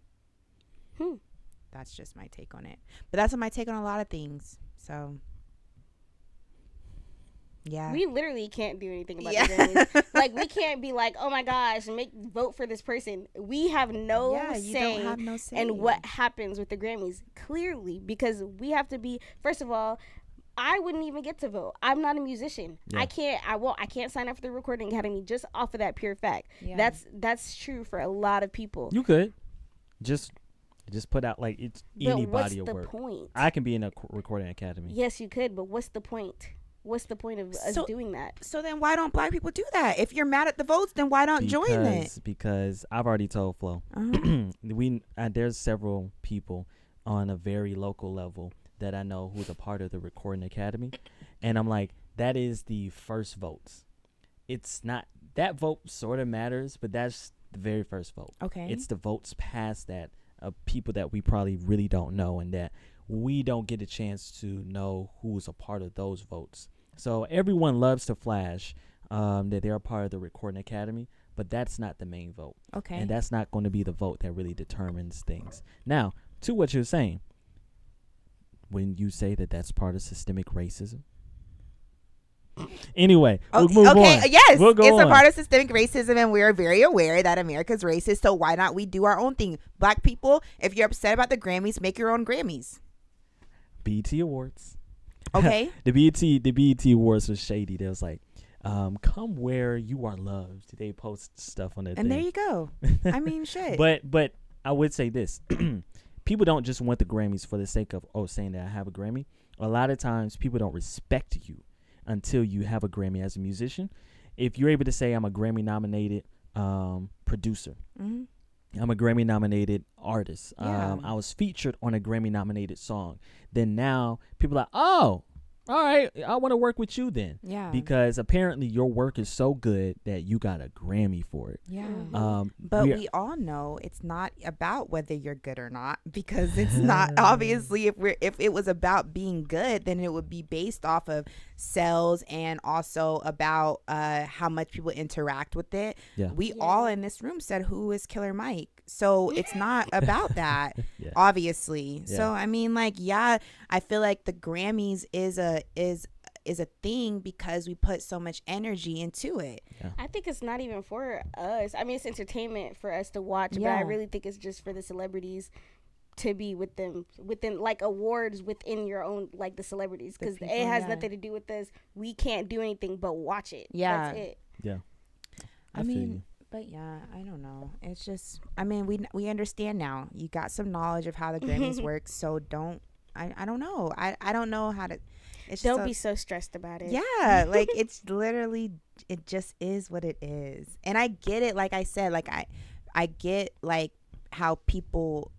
That's just my take on it. But that's my take on a lot of things. So, yeah. We literally can't do anything about the Grammys. Like, we can't be like, oh my gosh, vote for this person. We have no say don't have no say in what happens with the Grammys, clearly, because we have to be, first of all, I wouldn't even get to vote. I'm not a musician. Yeah. I can't sign up for the Recording Academy just off of that pure fact. Yeah. That's true for a lot of people. you could just put out, like, it's But any what's body of the work. point? I can be in a recording academy. Yes, you could, but what's the point? What's the point of us doing that? So then why don't black people do that? If you're mad at the votes, then why don't join it? Because I've already told Flo. There's several people on a very local level that I know who's a part of the Recording Academy. And I'm like, that is the first votes. It's not, that vote sort of matters, but that's the very first vote. Okay. It's the votes past that of people that we probably really don't know, and that we don't get a chance to know who's a part of those votes. So everyone loves to flash that they're a part of the Recording Academy, but that's not the main vote. Okay. And that's not going to be the vote that really determines things. Now, to what you're saying, when you say that that's part of systemic racism. Anyway, we'll move on. Yes, we'll it's on. a part of systemic racism, and we're very aware that America's racist. So why not we do our own thing? Black people, if you're upset about the Grammys, make your own Grammys. BET Awards. Okay. The BET Awards was shady. They was like, come where you are loved. They post stuff on their thing. And there you go. I mean, shit. But I would say this. People don't just want the Grammys for the sake of, saying that I have a Grammy. A lot of times people don't respect you until you have a Grammy as a musician. If you're able to say I'm a Grammy nominated producer, I'm a Grammy nominated artist, I was featured on a Grammy nominated song, then now people are like, oh, all right, I want to work with you then. Yeah. Because apparently your work is so good that you got a Grammy for it. Yeah. But we all know it's not about whether you're good or not, because it's not. Obviously, if it was about being good, then it would be based off of sales and also about how much people interact with it. Yeah. We all in this room said, who is Killer Mike? So it's not about that, Yeah. obviously. Yeah. So I mean, like, I feel like the Grammys is a thing because we put so much energy into it. Yeah. I think it's not even for us. I mean, it's entertainment for us to watch, but I really think it's just for the celebrities to be with them within, like, awards within your own, like, the celebrities, because it has nothing to do with us. We can't do anything but watch it. Yeah. That's it. Yeah. I mean, but yeah, I don't know. It's just, I mean, we understand now. You got some knowledge of how the Grammys work, so don't. I don't know. I don't know how to. It's Don't be so stressed about it. Yeah, like, it's literally, it just is what it is. And I get it. Like I said, like I get, like, how people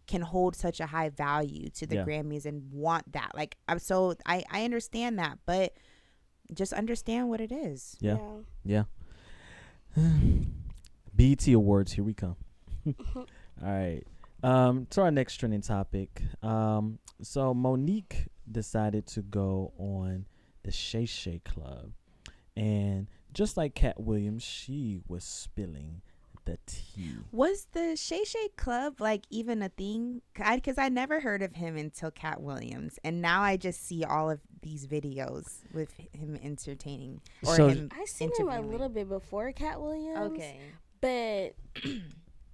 can hold such a high value to the Grammys and want that. Like, I understand that, but just understand what it is. Yeah. BET Awards, here we come. All right. To our next trending topic. So Monique decided to go on the Shay Shay Club, and just like Cat Williams, she was spilling the tea. Was the Shay Shay Club like even a thing? Because I never heard of him until Cat Williams, and now I just see all of these videos with him entertaining or So- him I seen him a little bit before Cat Williams. Okay. But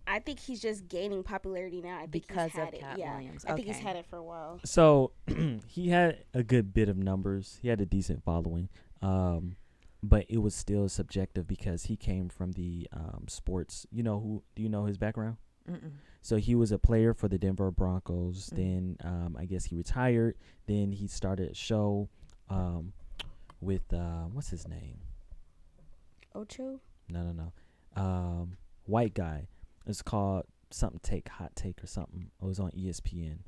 I think he's just gaining popularity now. I think Because he's had of it. Cat Yeah. Williams. I think he's Okay. had it for a while. So he had a good bit of numbers. He had a decent following, but it was still subjective because he came from the sports. Do you know his background? Mm-mm. So he was a player for the Denver Broncos. Then I guess he retired. Then he started a show with what's his name? Ocho? No. White guy. It's called something Hot Take or something. It was on ESPN.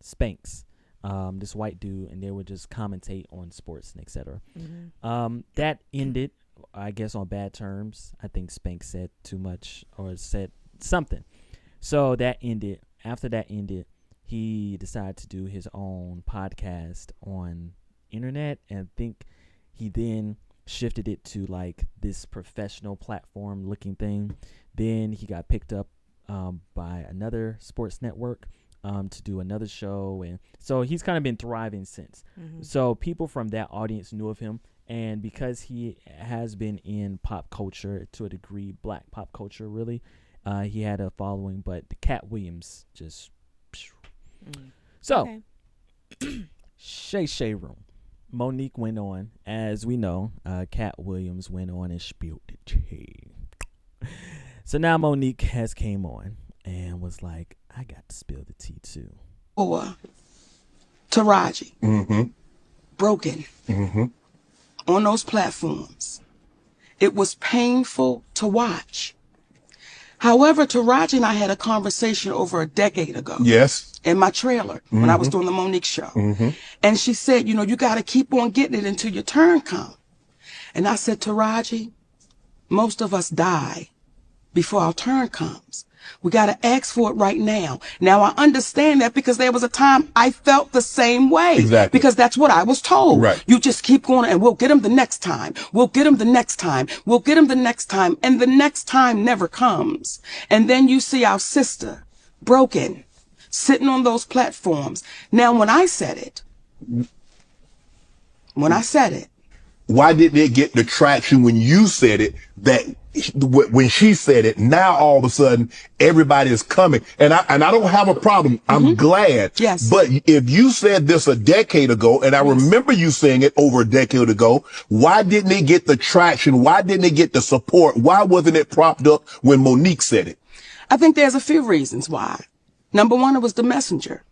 Spanx. This white dude, and they would just commentate on sports and etc. That ended, I guess, on bad terms. I think Spanx said too much or said something. So that ended. After that ended, he decided to do his own podcast on internet, and I think he then shifted it to like this professional platform looking thing. Then he got picked up by another sports network to do another show, and so he's kind of been thriving since. So people from that audience knew of him, and because he has been in pop culture to a degree, black pop culture really, he had a following. But the Cat Williams just so Okay. Shay Shay Room. Monique went on, as we know. Cat Williams went on and spilled the tea. So now Monique has came on and was like, I got to spill the tea too. Or Taraji, broken on those platforms. It was painful to watch. However, Taraji and I had a conversation over a decade ago. Yes. In my trailer when I was doing the Monique show. And she said, you got to keep on getting it until your turn comes. And I said, Taraji, most of us die before our turn comes. We got to ask for it right now. Now, I understand that because there was a time I felt the same way. Exactly. Because that's what I was told. Right. You just keep going and we'll get him the next time. We'll get him the next time. We'll get him the next time. And the next time never comes. And then you see our sister broken, sitting on those platforms. Now, when I said it, why didn't it get the traction when you said it that when she said it? Now all of a sudden everybody is coming, and I don't have a problem. I'm glad. Yes. But if you said this a decade ago, and I remember you saying it over a decade ago, why didn't it get the traction? Why didn't it get the support? Why wasn't it propped up when Monique said it? I think there's a few reasons why. Number one, it was the messenger.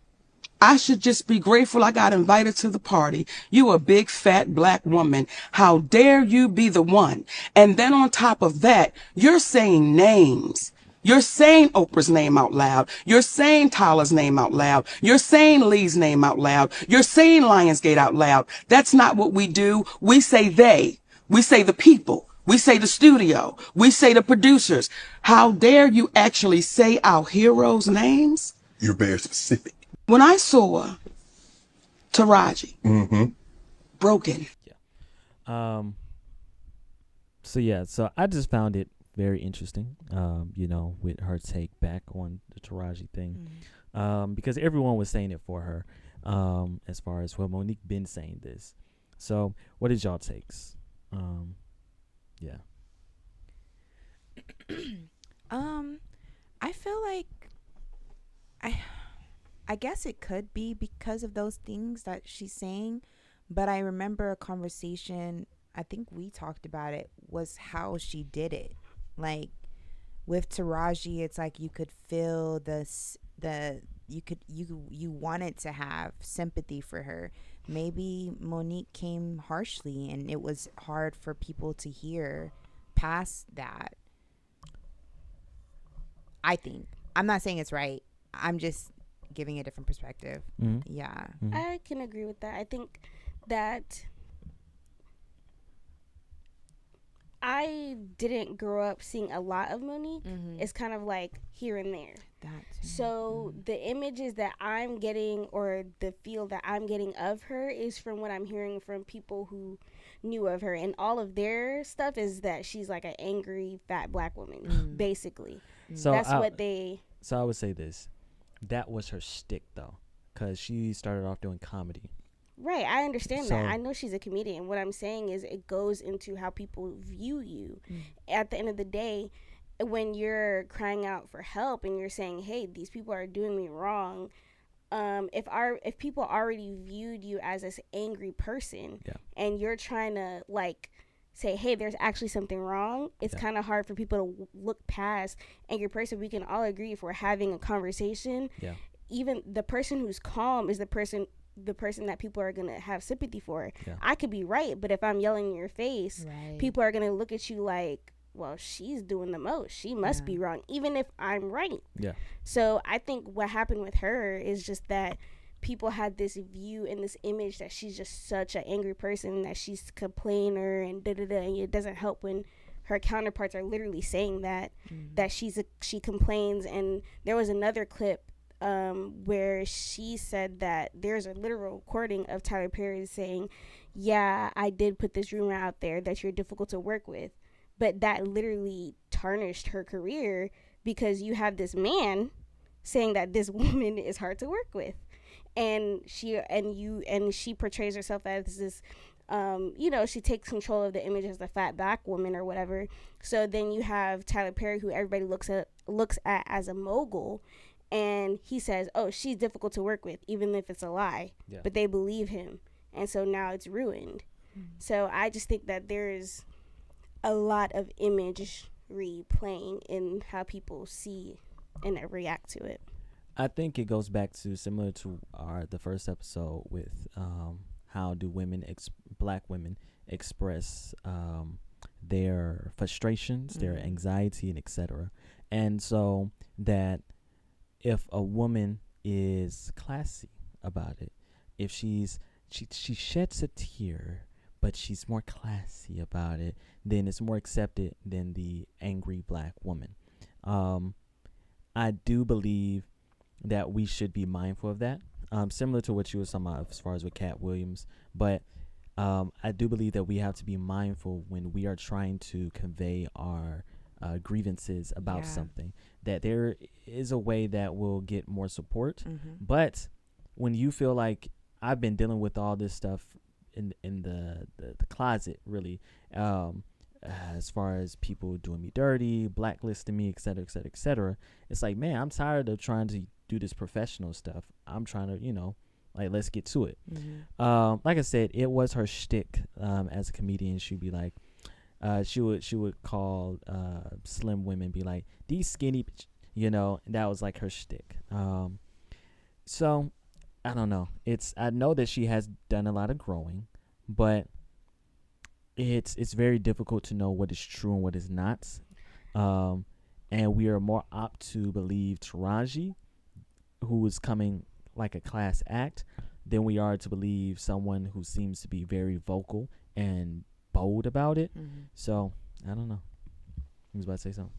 I should just be grateful I got invited to the party. You a big fat black woman. How dare you be the one? And then on top of that, you're saying names. You're saying Oprah's name out loud. You're saying Tyler's name out loud. You're saying Lee's name out loud. You're saying Lionsgate out loud. That's not what we do. We say they. We say the people. We say the studio. We say the producers. How dare you actually say our heroes' names? You're very specific. When I saw Taraji broken. So I just found it very interesting, with her take back on the Taraji thing, because everyone was saying it for her, as far as, well, Monique been saying this. So what is y'all takes? I feel like I guess it could be because of those things that she's saying, but I remember a conversation, I think we talked about it, was how she did it. Like with Taraji, it's like you could feel you wanted to have sympathy for her. Maybe Monique came harshly and it was hard for people to hear past that. I think. I'm not saying it's right. I'm just giving a different perspective. Yeah. I can agree with that. I think that I didn't grow up seeing a lot of Monique. It's kind of like here and there. So the images that I'm getting, or the feel that I'm getting of her, is from what I'm hearing from people who knew of her, and all of their stuff is that she's like an angry fat black woman, basically. So that's what they. So I would say this: that was her shtick, though, because she started off doing comedy. Right, I understand that. I know she's a comedian. What I'm saying is it goes into how people view you. At the end of the day, when you're crying out for help and you're saying, hey, these people are doing me wrong, if people already viewed you as this angry person, and you're trying to like say, hey, there's actually something wrong, it's kind of hard for people to look past angry person. We can all agree, if we're having a conversation, even the person who's calm is the person that people are gonna have sympathy for. I could be right, but if I'm yelling in your face, people are gonna look at you like, well, she's doing the most, she must be wrong, even if I'm right. So I think what happened with her is just that people had this view and this image that she's just such an angry person, that she's a complainer and and it doesn't help when her counterparts are literally saying that she complains. And there was another clip where she said that there's a literal recording of Tyler Perry saying, yeah, I did put this rumor out there that you're difficult to work with, but that literally tarnished her career, because you have this man saying that this woman is hard to work with, and she portrays herself as this she takes control of the image as the fat black woman or whatever. So then you have Tyler Perry, who everybody looks at as a mogul, and he says, oh, she's difficult to work with, even if it's a lie. But they believe him. And so now it's ruined. So I just think that there's a lot of imagery playing in how people see and react to it. I think it goes back to similar to the first episode with how do black women express their frustrations, their anxiety, and etc. And so that if a woman is classy about it, if she sheds a tear, but she's more classy about it, then it's more accepted than the angry black woman. I do believe that we should be mindful of that, similar to what you were talking about as far as with Cat Williams. But I do believe that we have to be mindful when we are trying to convey our grievances about something, that there is a way that will get more support. But when you feel like I've been dealing with all this stuff in the closet, really, as far as people doing me dirty, blacklisting me, etc., it's like, man, I'm tired of trying to do this professional stuff. I'm trying to, let's get to it. Like I said, it was her shtick. As a comedian, she'd be like, she would call slim women, be like, these skinny, and that was like her shtick. So I don't know. I know that she has done a lot of growing, but it's very difficult to know what is true and what is not. And we are more apt to believe Taraji, who is coming like a class act, than we are to believe someone who seems to be very vocal and bold about it. So I don't know. I was about to say something.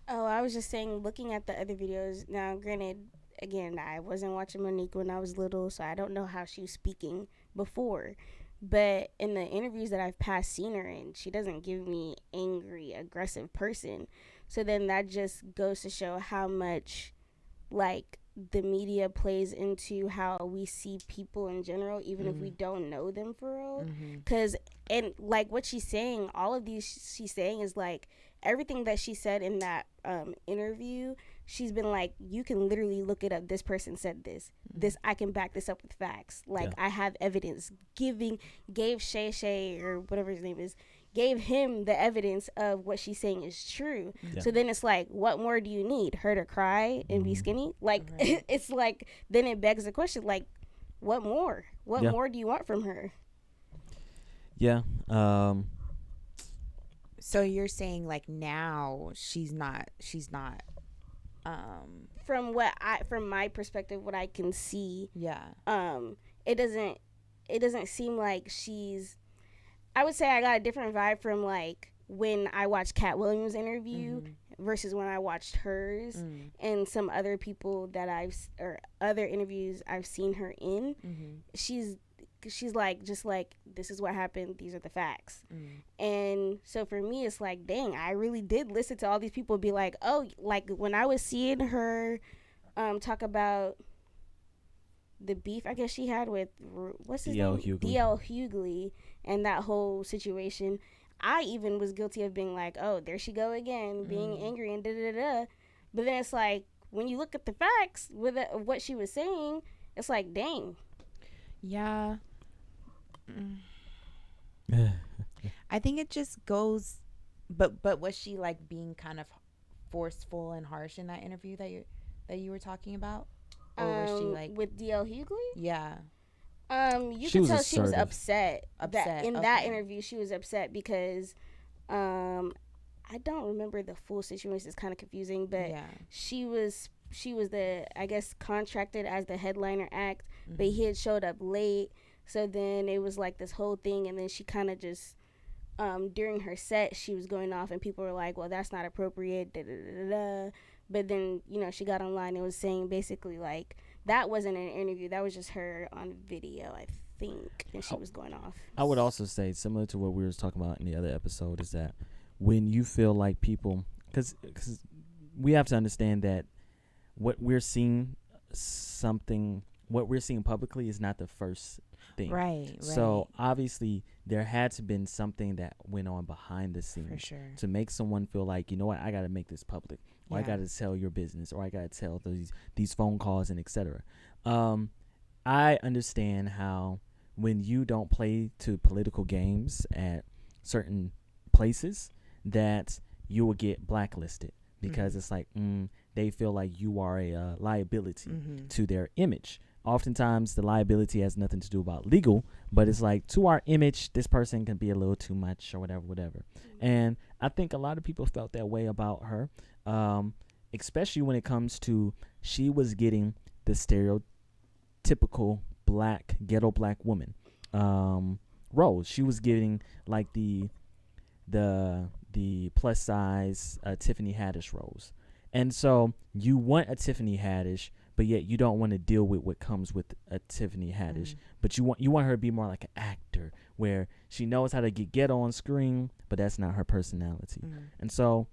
Oh, I was just saying, looking at the other videos, now granted, again, I wasn't watching Monique when I was little, so I don't know how she was speaking before, but in the interviews that I've past seen her in, she doesn't give me angry, aggressive person. So then that just goes to show how much like the media plays into how we see people in general, even if we don't know them for real. Because and like what she's saying, all of these she's saying is like everything that she said in that interview, she's been like, you can literally look it up, this person said this, I can back this up with facts, like I have evidence. Gave Shay or whatever his name is, gave him the evidence of what she's saying is true. So then it's like, what more do you need? Her to cry and be skinny? Like it's like, then it begs the question, like, what more more do you want from her? So you're saying like now she's not from my perspective, what I can see, it doesn't seem like she's, I would say I got a different vibe from like when I watched Cat Williams' interview versus when I watched hers and some other people that or other interviews I've seen her in, she's like, just like, this is what happened, these are the facts. And so for me, it's like, dang, I really did listen to all these people be like, oh, like when I was seeing her talk about the beef I guess she had with what's his name, DL Hughley, and that whole situation, I even was guilty of being like, oh, there she go again, being angry and da-da-da-da. But then it's like, when you look at the facts with what she was saying, it's like, dang. Yeah. I think it just goes, but was she like being kind of forceful and harsh in that interview that you were talking about? Or was she like with DL Hughley? Yeah. You could tell she was upset. That in that interview, she was upset because, I don't remember the full situation. It's kind of confusing, but she was the, I guess, contracted as the headliner act, but he had showed up late. So then it was like this whole thing, and then she kind of just, during her set, she was going off, and people were like, well, that's not appropriate, da-da-da-da-da. But then, you know, she got online and was saying basically like, that wasn't an interview, that was just her on video, I think, and she was going off. I would also say, similar to what we were talking about in the other episode, is that when you feel like people, because we have to understand that what we're seeing publicly is not the first thing. Right. So obviously there had to been something that went on behind the scenes to make someone feel like, you know what, I got to make this public, or I got to tell your business, or I got to tell these phone calls and etc. I understand how when you don't play to political games at certain places that you will get blacklisted because it's like they feel like you are a liability to their image. Oftentimes the liability has nothing to do about legal, but it's like, to our image, this person can be a little too much or whatever. And I think a lot of people felt that way about her, especially when it comes to, she was getting the stereotypical ghetto black woman role. She was getting like the plus size Tiffany Haddish roles. And so you want a Tiffany Haddish, but yet you don't want to deal with what comes with a Tiffany Haddish. But you want her to be more like an actor, where she knows how to get ghetto on screen, but that's not her personality. And so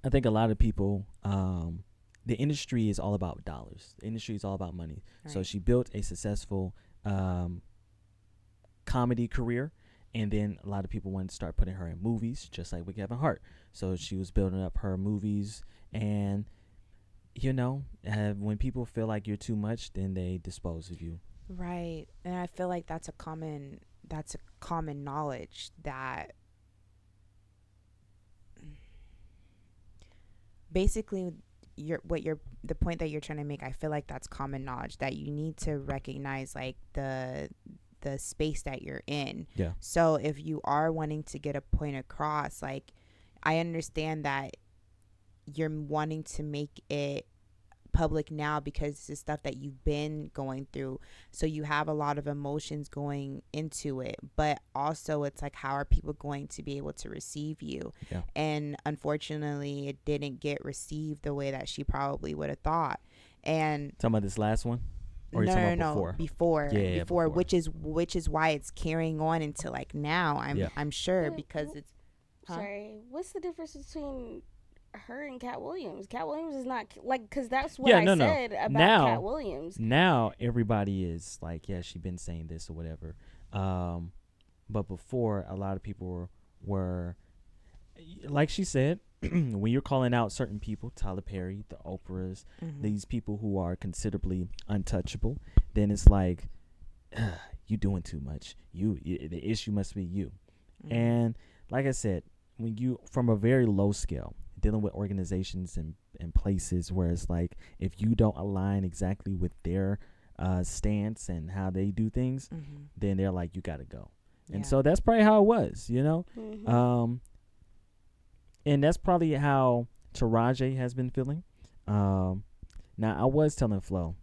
I think a lot of people, the industry is all about dollars. The industry is all about money. Right. So she built a successful comedy career, and then a lot of people wanted to start putting her in movies, just like with Kevin Hart. So she was building up her movies, and you know, when people feel like you're too much, then they dispose of you. Right. And I feel like that's a common knowledge that basically the point that you're trying to make, I feel like that's common knowledge, that you need to recognize like the space that you're in. Yeah. So if you are wanting to get a point across, like, I understand that you're wanting to make it public now because this is stuff that you've been going through, so you have a lot of emotions going into it, but also it's like, how are people going to be able to receive you? And unfortunately it didn't get received the way that she probably would have thought. And talking about this last one, or no, before, which is why it's carrying on into like now. I'm sure because it's sorry, what's the difference between her and Cat Williams? Cat Williams is not like, because that's what I said about Cat Williams. Now everybody is like, yeah, she's been saying this or whatever. But before, a lot of people were like she said, when you're calling out certain people, Tyler Perry, the Oprahs, these people who are considerably untouchable, then it's like, you doing too much. The issue must be you. And like I said, when you, from a very low scale, dealing with organizations and places where it's like, if you don't align exactly with their stance and how they do things, then they're like, you got to go. And so that's probably how it was, you know? And that's probably how Taraji has been feeling. Now, I was telling Flo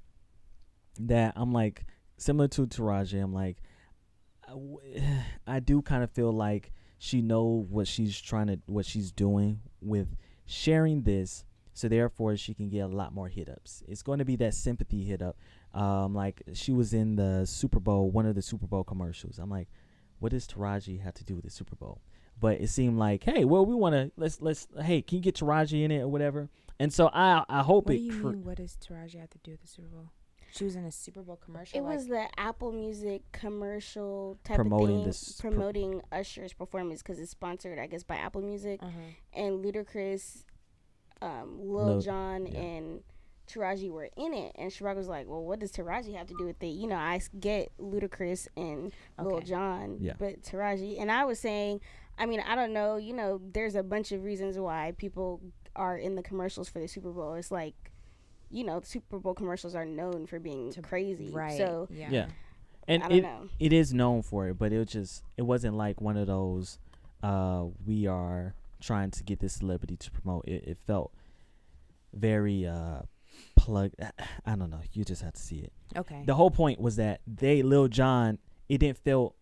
that I'm like, similar to Taraji, I'm like, I do kind of feel like she know what she's doing with sharing this. So therefore, she can get a lot more hit ups. It's going to be that sympathy hit up. Like she was in the Super Bowl, one of the Super Bowl commercials. I'm like, what does Taraji have to do with the Super Bowl? But it seemed like, hey, well, we want to hey, can you get Taraji in it or whatever? And so I hope What do you mean? What does Taraji have to do with the Super Bowl? She was in a Super Bowl commercial. It was the Apple Music commercial type promoting of thing, promoting Usher's performance because it's sponsored, I guess, by Apple Music. And Ludacris, Lil Jon, and Taraji were in it. And Shabach was like, well, what does Taraji have to do with it? You know, I get Ludacris and Lil Jon, but Taraji. And I was saying, I mean, I don't know. You know, there's a bunch of reasons why people are in the commercials for the Super Bowl. It's like, you know, the Super Bowl commercials are known for being crazy. Right. So, And I don't know. It is known for it, but it wasn't like one of those, we are trying to get this celebrity to promote. It felt very plugged. I don't know. You just have to see it. Okay. The whole point was that Lil Jon, it didn't feel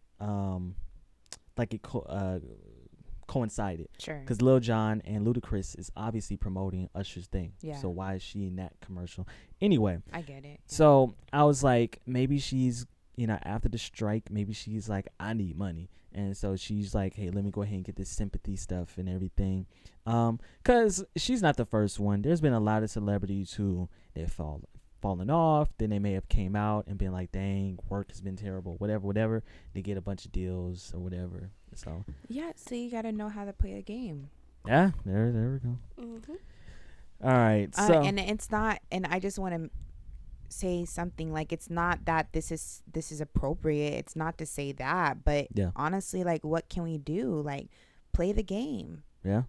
like it coincided. Sure. Because Lil Jon and Ludacris is obviously promoting Usher's thing. Yeah. So why is she in that commercial? Anyway. I get it. So I was like, maybe she's, you know, after the strike, maybe she's like, I need money. And so she's like, hey, let me go ahead and get this sympathy stuff and everything. Because she's not the first one. There's been a lot of celebrities who they've fallen off. Then they may have came out and been like, dang, work has been terrible, whatever. They get a bunch of deals or whatever. So yeah, so you got to know how to play the game. Yeah, there we go. All right. So and it's not, and I just want to say something, like, it's not that this is appropriate. It's not to say that, but honestly, like, what can we do? Like, play the game. Yeah.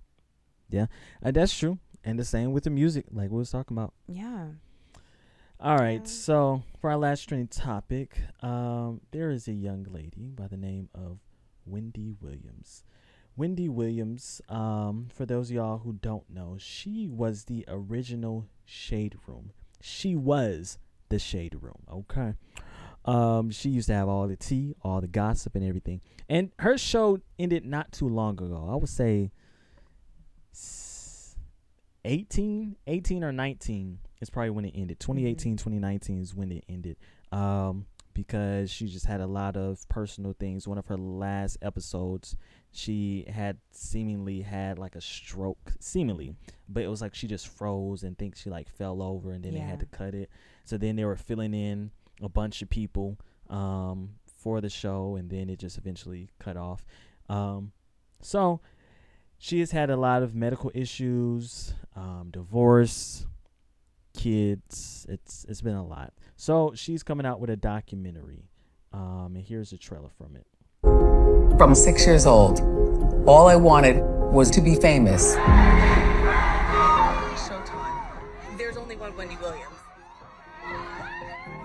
That's true. And the same with the music, like we was talking about. Yeah. All right. So for our last trending topic, there is a young lady by the name of Wendy Williams. Wendy Williams, for those of y'all who don't know, she was the original Shade Room. She was the Shade Room, okay? She used to have all the tea, all the gossip and everything. And her show ended not too long ago. I would say 18 or 19 is probably when it ended. 2018, 2019 is when it ended. Because she just had a lot of personal things. One of her last episodes, she had seemingly had like a stroke, but it was like she just froze and thinks she like fell over, and then they had to cut it. So then they were filling in a bunch of people for the show, and then it just eventually cut off. So she has had a lot of medical issues, divorce, kids. It's been a lot. So she's coming out with a documentary, and here's a trailer from it. From 6 years old, all I wanted was to be famous. Showtime. There's only one Wendy Williams.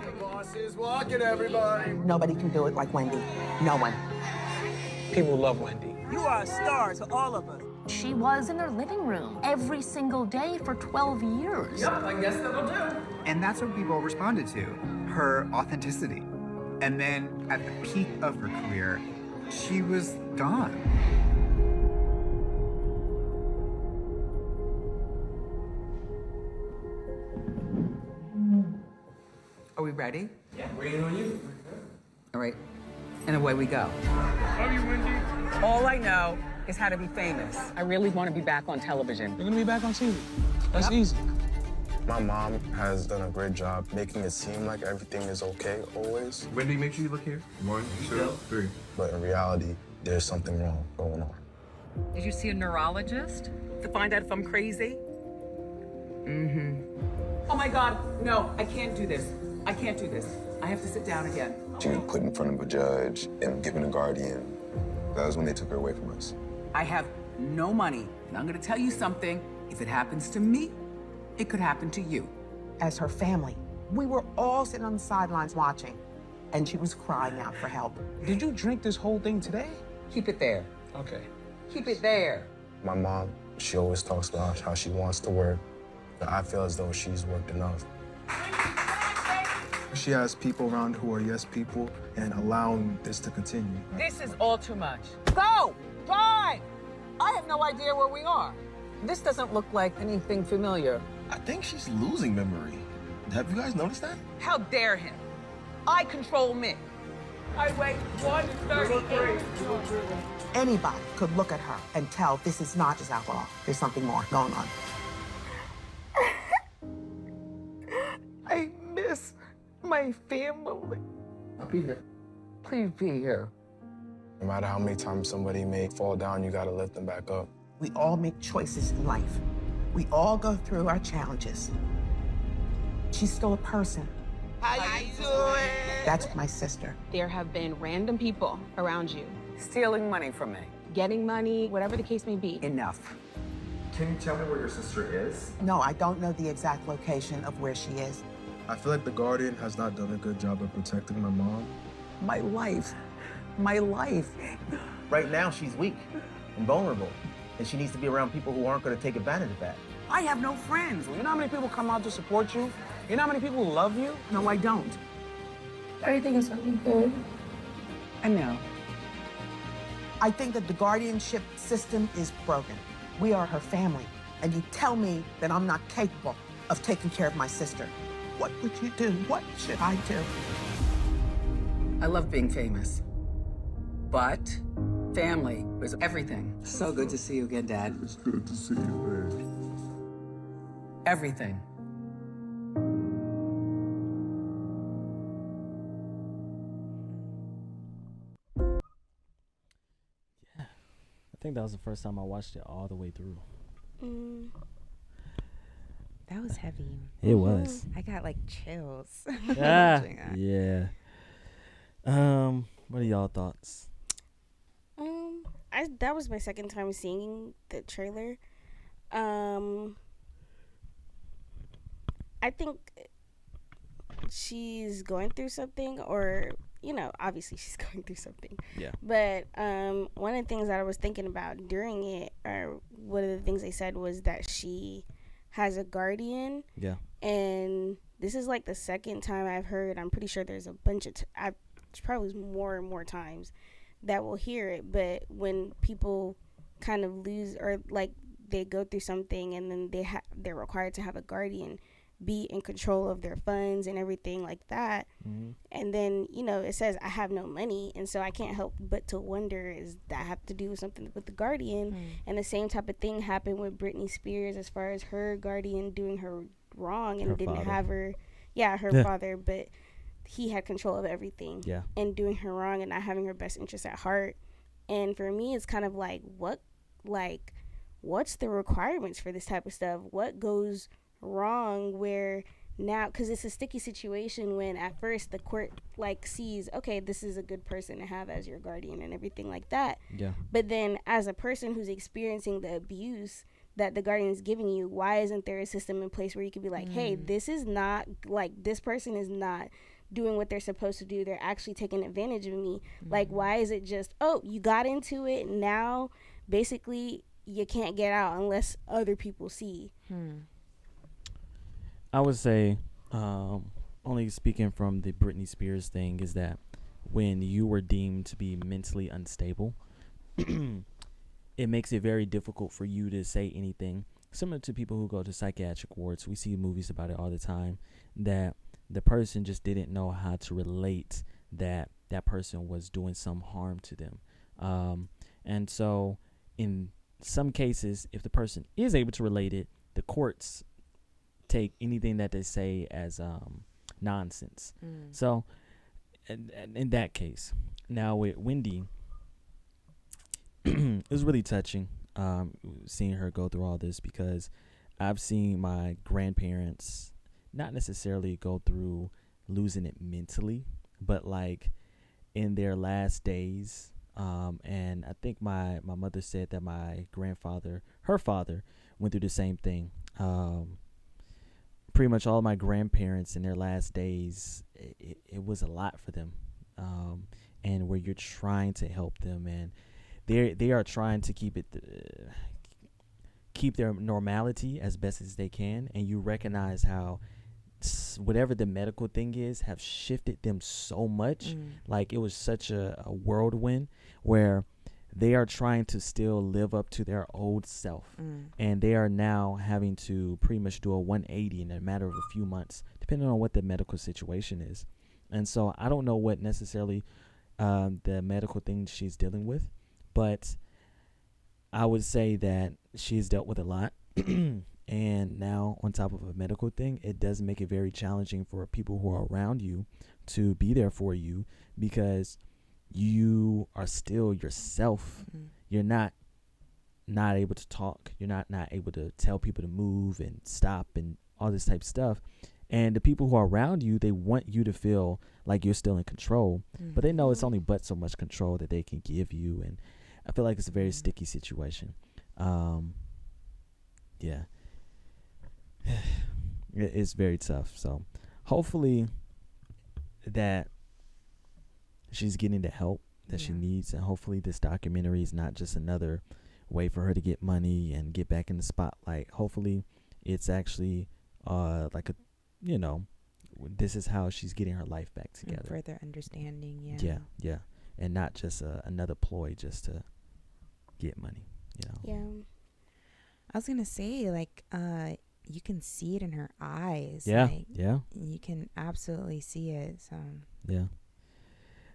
The boss is walking, everybody. Nobody can do it like Wendy. No one. People love Wendy. You are a star to all of us. She was in her living room every single day for 12 years. Yep, I guess that'll do. And that's what people responded to, her authenticity. And then at the peak of her career, she was gone. Are we ready? Yeah. Waiting on you. All right. And away we go. Love you, Wendy. All I know is how to be famous. I really want to be back on television. You're gonna be back on TV. That's easy. My mom has done a great job making it seem like everything is okay always. Wendy, make sure you look here. 1, 2, 3. But in reality, there's something wrong going on. Did you see a neurologist to find out if I'm crazy? Oh my God, no, I can't do this. I can't do this. I have to sit down again. She was put in front of a judge and given a guardian. That was when they took her away from us. I have no money, and I'm gonna tell you something. If it happens to me, it could happen to you. As her family, we were all sitting on the sidelines watching, and she was crying out for help. Did you drink this whole thing today? Keep it there. Okay. Keep it there. My mom, she always talks about how she wants to work, but I feel as though she's worked enough. She has people around who are yes people and allowing this to continue. This is all too much. Go! Drive! I have no idea where we are. This doesn't look like anything familiar. I think she's losing memory. Have you guys noticed that? How dare him? I control me. I weigh 138. Anybody could look at her and tell this is not just alcohol. There's something more going on. I miss my family. I'll be here. Please be here. No matter how many times somebody may fall down, you gotta lift them back up. We all make choices in life. We all go through our challenges. She's still a person. How you doing? That's my sister. There have been random people around you. Stealing money from me. Getting money, whatever the case may be. Enough. Can you tell me where your sister is? No, I don't know the exact location of where she is. I feel like the Guardian has not done a good job of protecting my mom. My life. My life. Right now, she's weak and vulnerable, and she needs to be around people who aren't going to take advantage of that. I have no friends. You know how many people come out to support you? You know how many people love you? No, I don't. Everything is looking good. I know. I think that the guardianship system is broken. We are her family, and you tell me that I'm not capable of taking care of my sister. What would you do? What should I do? I love being famous. But family was everything. So good to see you again, Dad. It's good to see you, man. Everything. I think that was the first time I watched it all the way through. That was heavy. It was. I got like chills. Yeah. What are y'all thoughts? That was my second time seeing the trailer. I think she's going through something, or obviously she's going through something. Yeah. But one of the things that I was thinking about during it, or one of the things they said, was that she has a guardian. Yeah. And this is like the second time I've heard. I'm pretty sure there's a bunch of there's probably more and more times that we'll hear it. But when people kind of lose, or like they go through something, and then they're required to have a guardian be in control of their funds and everything like that. Mm-hmm. And then, it says, I have no money. And so I can't help but to wonder, is that have to do with something with the guardian? And the same type of thing happened with Britney Spears, as far as her guardian doing her wrong and didn't have her, her father, but he had control of everything. Yeah. And doing her wrong and not having her best interest at heart. And for me, it's kind of like, what's the requirements for this type of stuff? What goes wrong where now, because it's a sticky situation when at first the court sees, okay, this is a good person to have as your guardian and everything like that. Yeah. But then as a person who's experiencing the abuse that the guardian is giving you, why isn't there a system in place where you could be like, hey, this is not, this person is not doing what they're supposed to do. They're actually taking advantage of me. Why is it just, oh, you got into it, now basically you can't get out unless other people see? I would say, only speaking from the Britney Spears thing, is that when you were deemed to be mentally unstable, it makes it very difficult for you to say anything. Similar to people who go to psychiatric wards, we see movies about it all the time, that the person just didn't know how to relate that that person was doing some harm to them. And so in some cases, if the person is able to relate it, the courts take anything that they say as nonsense. So in that case, now with Wendy, it was really touching seeing her go through all this, because I've seen my grandparents not necessarily go through losing it mentally, but in their last days. And I think my mother said that my grandfather, her father, went through the same thing. Pretty much all my grandparents in their last days, it was a lot for them. And where you're trying to help them, and they are trying to keep their normality as best as they can, and you recognize how whatever the medical thing is have shifted them so much. Like it was such a whirlwind where they are trying to still live up to their old self, and they are now having to pretty much do a 180 in a matter of a few months, depending on what the medical situation is. And so I don't know what necessarily the medical thing she's dealing with, but I would say that she's dealt with a lot. And now on top of a medical thing, it does make it very challenging for people who are around you to be there for you, because you are still yourself. You're not able to talk. You're not able to tell people to move and stop and all this type of stuff. And the people who are around you, they want you to feel like you're still in control, but they know it's only but so much control that they can give you. And I feel like it's a very sticky situation. Yeah. It's very tough. So hopefully that she's getting the help that she needs, and hopefully this documentary is not just another way for her to get money and get back in the spotlight. Hopefully it's actually like a, you know, this is how she's getting her life back together. And further understanding. Yeah. And not just another ploy just to get money, you know. Yeah. I was gonna say, like, you can see it in her eyes. Yeah. Like, Yeah. You can absolutely see it. So yeah.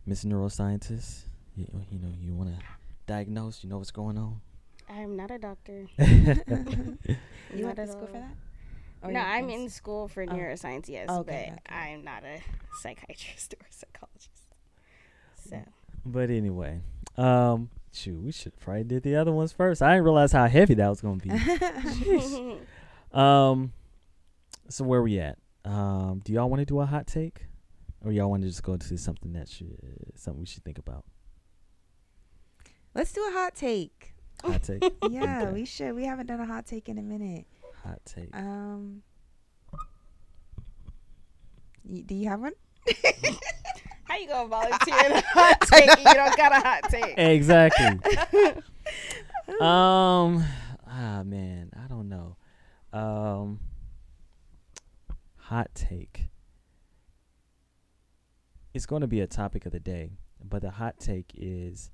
Miss Neuroscientist, you know, you want to diagnose, you know what's going on? I'm not a doctor. You went to school for that? Or No, I'm in school for neuroscience, yes, Okay, but I'm not a psychiatrist or a psychologist. So. But anyway, shoot, we should probably did the other ones first. I didn't realize how heavy that was going to be. Jeez. So where we at? Do y'all want to do a hot take, or y'all want to just go to something something we should think about? Let's do a hot take. Hot take. Yeah, Okay. we should. We haven't done a hot take in a minute. Hot take. Do you have one? How you gonna volunteer the hot take and you don't got a hot take? Exactly. Man, I don't know. Hot take. It's going to be a topic of the day, but the hot take is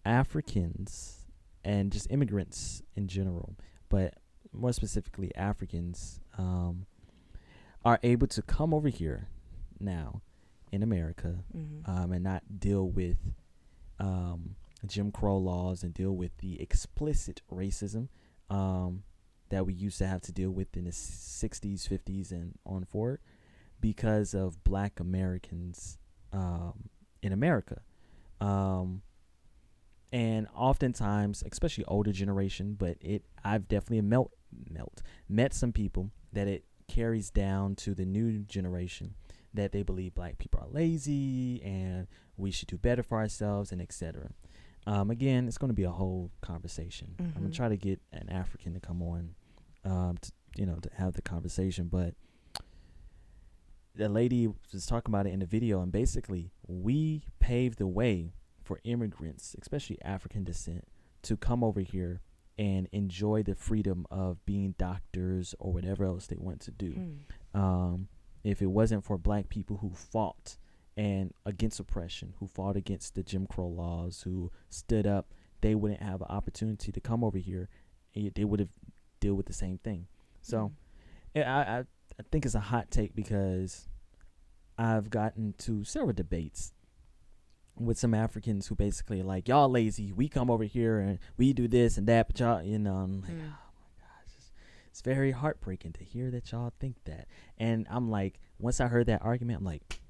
Africans and just immigrants in general, but more specifically Africans, are able to come over here now in America, and not deal with Jim Crow laws and deal with the explicit racism that we used to have to deal with in the 60s, 50s, and on forward, because of Black Americans in America. And oftentimes, especially older generation, but I've definitely met some people that it carries down to the new generation, that they believe Black people are lazy and we should do better for ourselves, and etc. Again, it's going to be a whole conversation. I'm going to try to get an African to come on, to have the conversation. But the lady was talking about it in the video, and basically we paved the way for immigrants, especially African descent, to come over here and enjoy the freedom of being doctors or whatever else they want to do. If it wasn't for Black people who fought and against oppression, who fought against the Jim Crow laws, who stood up, they wouldn't have an opportunity to come over here. They would have deal with the same thing. So I think it's a hot take, because I've gotten to several debates with some Africans who basically are like, y'all lazy, we come over here and we do this and that, but y'all, I'm like, oh my gosh, it's very heartbreaking to hear that y'all think that. And I'm like, once I heard that argument, I'm like,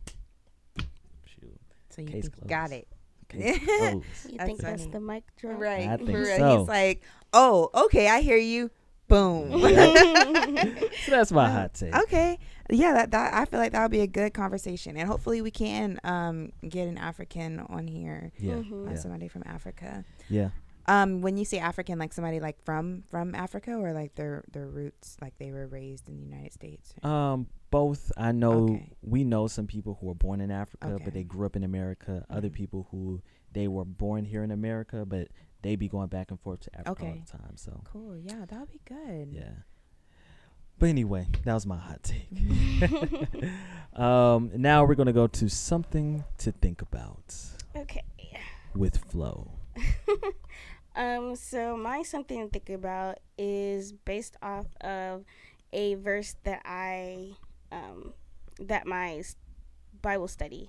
shoot, so you case think closed. got it. Case closed. You think that's the mic drop? Right. I think Right. so. He's like, oh, okay, I hear you. Boom. So that's my hot take. Okay. Yeah, that I feel like that would be a good conversation, and hopefully we can get an African on here. Yeah. Somebody from Africa. Yeah. When you say African, like somebody like from Africa, or like their roots, like they were raised in the United States? Both. I know we know some people who were born in Africa, Okay. but they grew up in America. Other people who they were born here in America, but they be going back and forth to Africa all the time. So cool. Yeah, that would be good. yeah. But anyway, that was my hot take. Now we're gonna go to something to think about. Okay. With Flo. So my something to think about is based off of a verse that that my Bible study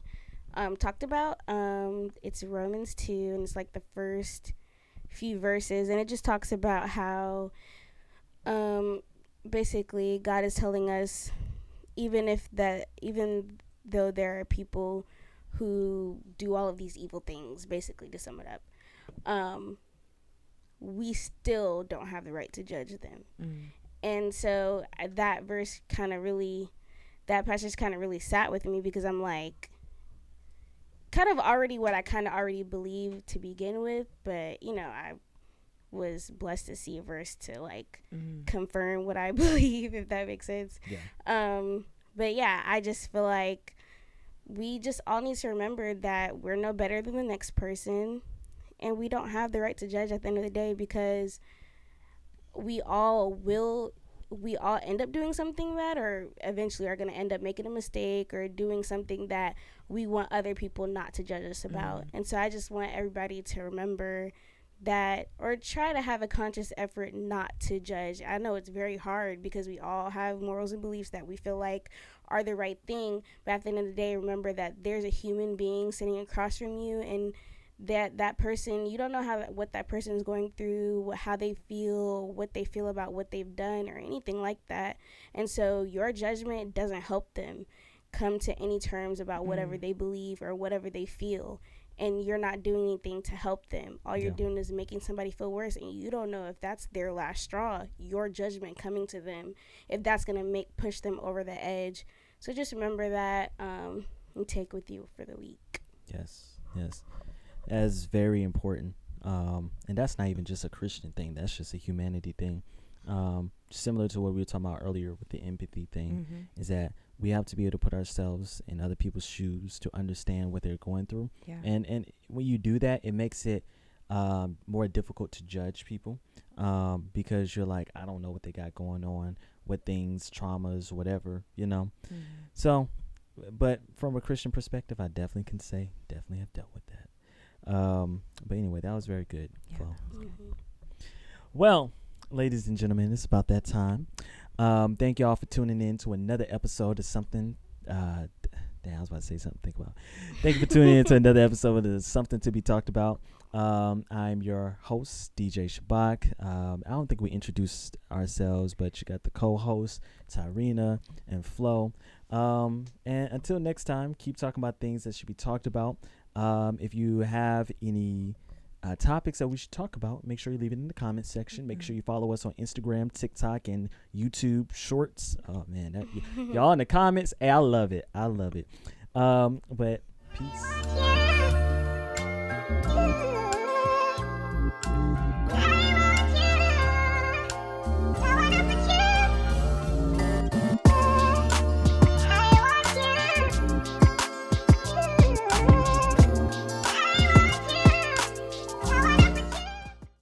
talked about. It's Romans 2, and it's like the first few verses, and it just talks about how basically God is telling us, even though there are people who do all of these evil things, basically, to sum it up, we still don't have the right to judge them. And so that passage kind of really sat with me, because I'm like, kind of already what I kind of already believed to begin with, but I was blessed to see a verse to like confirm what I believe, if that makes sense. But yeah, I just feel like we just all need to remember that we're no better than the next person, and we don't have the right to judge at the end of the day, because we all end up doing something bad, or eventually are going to end up making a mistake or doing something that we want other people not to judge us about. And so I just want everybody to remember that, or try to have a conscious effort not to judge. I know it's very hard, because we all have morals and beliefs that we feel like are the right thing, but at the end of the day, remember that there's a human being sitting across from you, and that person, you don't know what that person is going through, how they feel, what they feel about what they've done, or anything like that. And so your judgment doesn't help them come to any terms about whatever they believe or whatever they feel, and you're not doing anything to help them. All you're doing is making somebody feel worse, and you don't know if that's their last straw, your judgment coming to them, if that's going to push them over the edge. So just remember that, and take with you for the week. Yes. That's very important. And that's not even just a Christian thing. That's just a humanity thing. Similar to what we were talking about earlier with the empathy thing, is that we have to be able to put ourselves in other people's shoes to understand what they're going through. And when you do that, it makes it more difficult to judge people, because you're like, I don't know what they got going on, what things, traumas, whatever, So, but from a Christian perspective, I definitely can say, definitely have dealt with that. But anyway, that was very good. Well, ladies and gentlemen, it's about that time. Thank y'all for tuning in to another episode of something. I was about to say something to think about. Thank you for tuning in to another episode of Something to Be Talked About. I'm your host, DJ Shabach. I don't think we introduced ourselves, but you got the co-host, Tyrina and Flo. And until next time, keep talking about things that should be talked about. If you have any topics that we should talk about, make sure you leave it in the comment section. Make sure you follow us on Instagram, TikTok, and YouTube Shorts. Oh man, y'all in the comments. Hey, I love it. But peace.